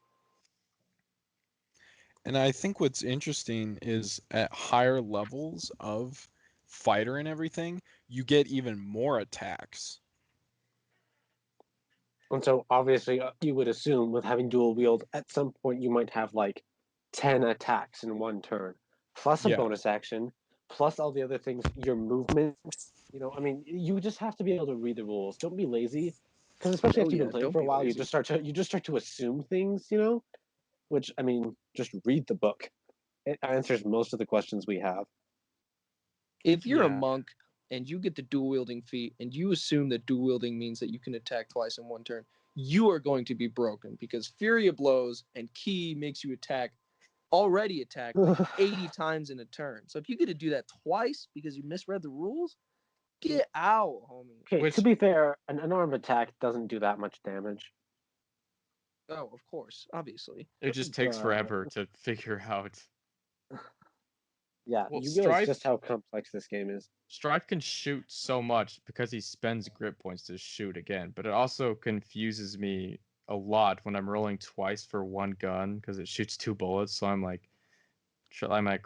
And I think what's interesting is at higher levels of fighter and everything, you get even more attacks. And so obviously you would assume with having dual wield, at some point you might have like 10 attacks in one turn, plus a Yeah. bonus action, plus all the other things, your movement. You know, I mean, you just have to be able to read the rules. Don't be lazy, because especially Oh after you've yeah, been playing don't for a be while, lazy. you just start to assume things. You know, which I mean, just read the book. It answers most of the questions we have. If you're a Yeah. monk and you get the dual wielding feat and you assume that dual wielding means that you can attack twice in one turn, you are going to be broken because Fury of Blows and Ki makes you already attack like 80 times in a turn. So if you get to do that twice because you misread the rules, get out, homie. Okay, Which to be fair, an unarmed attack doesn't do that much damage. Oh, of course, obviously. it just takes But forever to figure out. yeah, Well, you realize just how complex this game is. Strife can shoot so much because he spends grip points to shoot again, but it also confuses me a lot when I'm rolling twice for one gun because it shoots 2 bullets. So I'm like,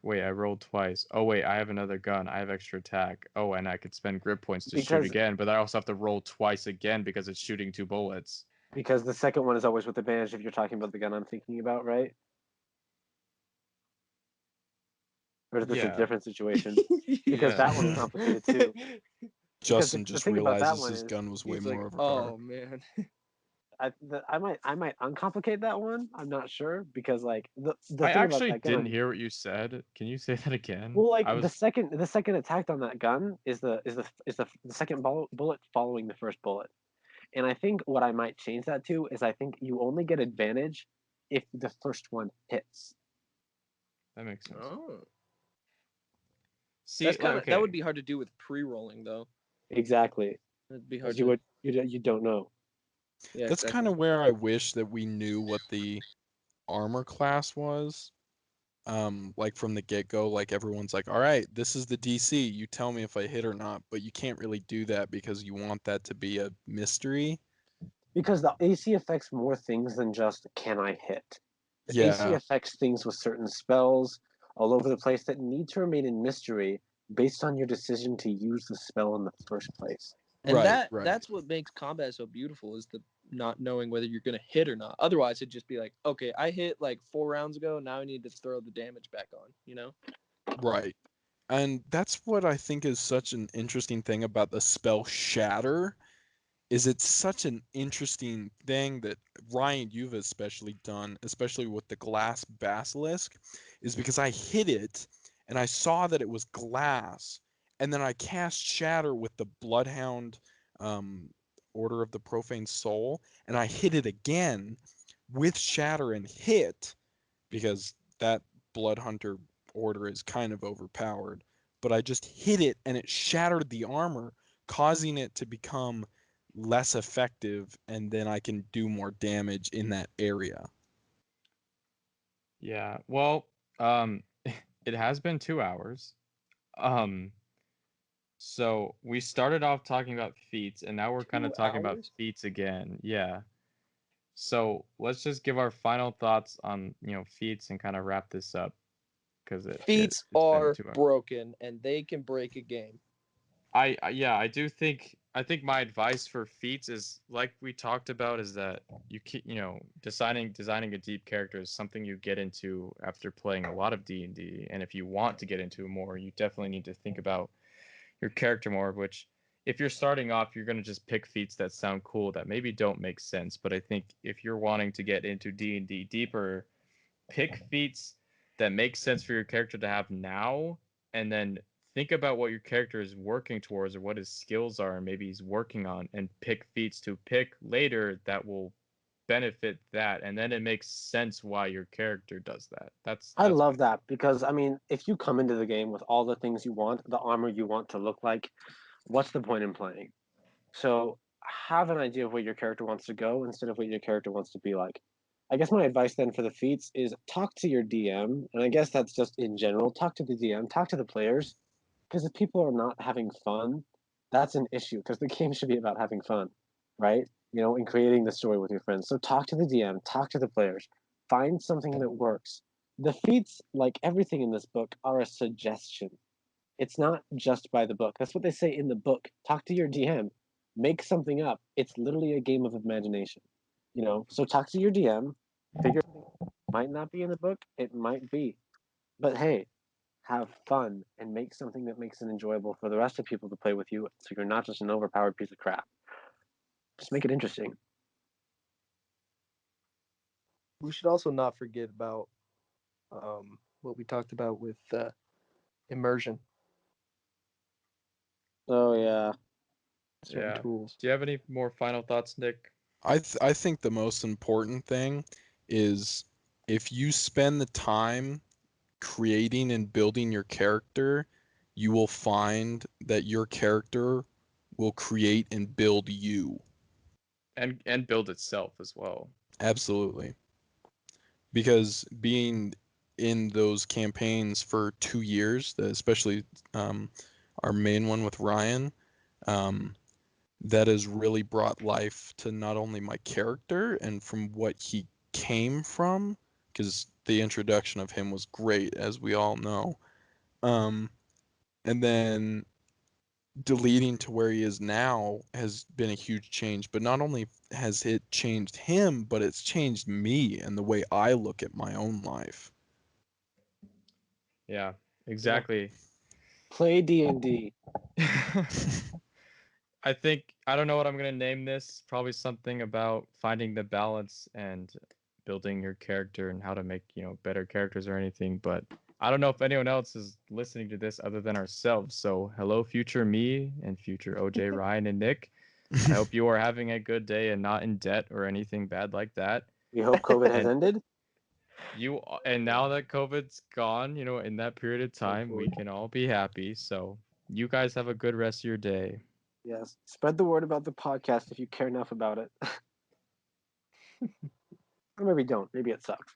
wait, I rolled twice. Oh wait, I have another gun. I have extra attack. Oh, and I could spend grip points to shoot Because again, but I also have to roll twice again because it's shooting 2 bullets. because the second one is always with advantage if you're talking about the gun I'm thinking about, right? Or is this a Yeah. different situation? Because Yeah. that one's complicated too. Because Justin the just thing about that realizes one his is, gun was way He's like, more of a oh car. man. I might uncomplicate that one. I'm not sure because like the I thing about actually that didn't gun. hear what you said. Can you say that again? Well, like I was the second attack on that gun is the second bullet following the first bullet. And I think what I might change that to is I think you only get advantage if the first one hits. that makes sense. Oh. See, That's kind of okay. that would be hard to do with pre-rolling though. Exactly. It'd be Because hard to. you don't know. Yeah, That's exactly. kind of where I wish that we knew what the armor class was. Like from the get-go, like everyone's like, all right, this is the DC. You tell me if I hit or not, but you can't really do that because you want that to be a mystery. Because the AC affects more things than just can I hit. The AC Yeah, affects things with certain spells all over the place that need to remain in mystery based on your decision to use the spell in the first place. And right. that's what makes combat so beautiful is not knowing whether you're gonna hit or not. Otherwise, it'd just be like, okay, I hit like 4 rounds ago. Now I need to throw the damage back on. You know? Right. And that's what I think is such an interesting thing about the spell Shatter, is it's such an interesting thing that Ryan, you've especially done, especially with the glass basilisk, is because I hit it and I saw that it was glass, and then I cast Shatter with the Bloodhound um, Order of the Profane Soul, and I hit it again with Shatter and hit, because that Blood Hunter order is kind of overpowered. But I just hit it and it shattered the armor, causing it to become less effective, and then I can do more damage in that area. Yeah. Well, um, it has been 2 hours. Um, so we started off talking about feats, and now we're kind of 2 talking about hours? feats again. Yeah. So let's just give our final thoughts on, feats and kind of wrap this up because Feats it's been are 2 hours. broken, and they can break a game. Yeah, I think my advice for feats is like we talked about, is that designing a deep character is something you get into after playing a lot of D&D, and if you want to get into it more, you definitely need to think about your character more, which if you're starting off, you're going to just pick feats that sound cool that maybe don't make sense, but I think if you're wanting to get into D&D deeper, pick feats that make sense for your character to have now, and then think about what your character is working towards or what his skills are and maybe he's working on, and pick feats to pick later that will benefit that, and then it makes sense why your character does that. I That's love that because I mean, if you come into the game with all the things you want, the armor you want to look like, what's the point in playing? So have an idea of where your character wants to go instead of what your character wants to be like. I guess my advice then for the feats is talk to your DM, and I guess that's just in general. Talk to the DM, talk to the players, because if people are not having fun, that's an issue. Because the game should be about having fun, right? You know, and creating the story with your friends. So talk to the DM, talk to the players, find something that works. The feats, like everything in this book, are a suggestion. It's not just by the book. That's what they say in the book. Talk to your DM, make something up. It's literally a game of imagination. You know, so talk to your DM, figure might not be in the book, it might be. But hey, have fun and make something that makes it enjoyable for the rest of people to play with you so you're not just an overpowered piece of crap. Just make it interesting. We should also not forget about what we talked about with immersion, Oh yeah. certain yeah. tools. Do you have any more final thoughts, Nick? I think the most important thing is, if you spend the time creating and building your character, you will find that your character will create and build you. And build itself as well. Absolutely. Because being in those campaigns for 2 years, especially our main one with Ryan, um, that has really brought life to not only my character and from what he came from, because the introduction of him was great, as we all know. And then deleting to where he is now has been a huge change. But not only has it changed him, but it's changed me and the way I look at my own life. Yeah, exactly. Play D&D. I don't know what I'm gonna name this. Probably something about finding the balance and building your character and how to make, better characters or anything. But I don't know if anyone else is listening to this other than ourselves. So hello, future me and future OJ, Ryan, and Nick. I hope you are having a good day and not in debt or anything bad like that. We hope COVID has And ended. and now that COVID's gone, in that period of time, we Hopefully. can all be happy. So you guys have a good rest of your day. Yes. Spread the word about the podcast if you care enough about it. Or maybe don't. Maybe it sucks.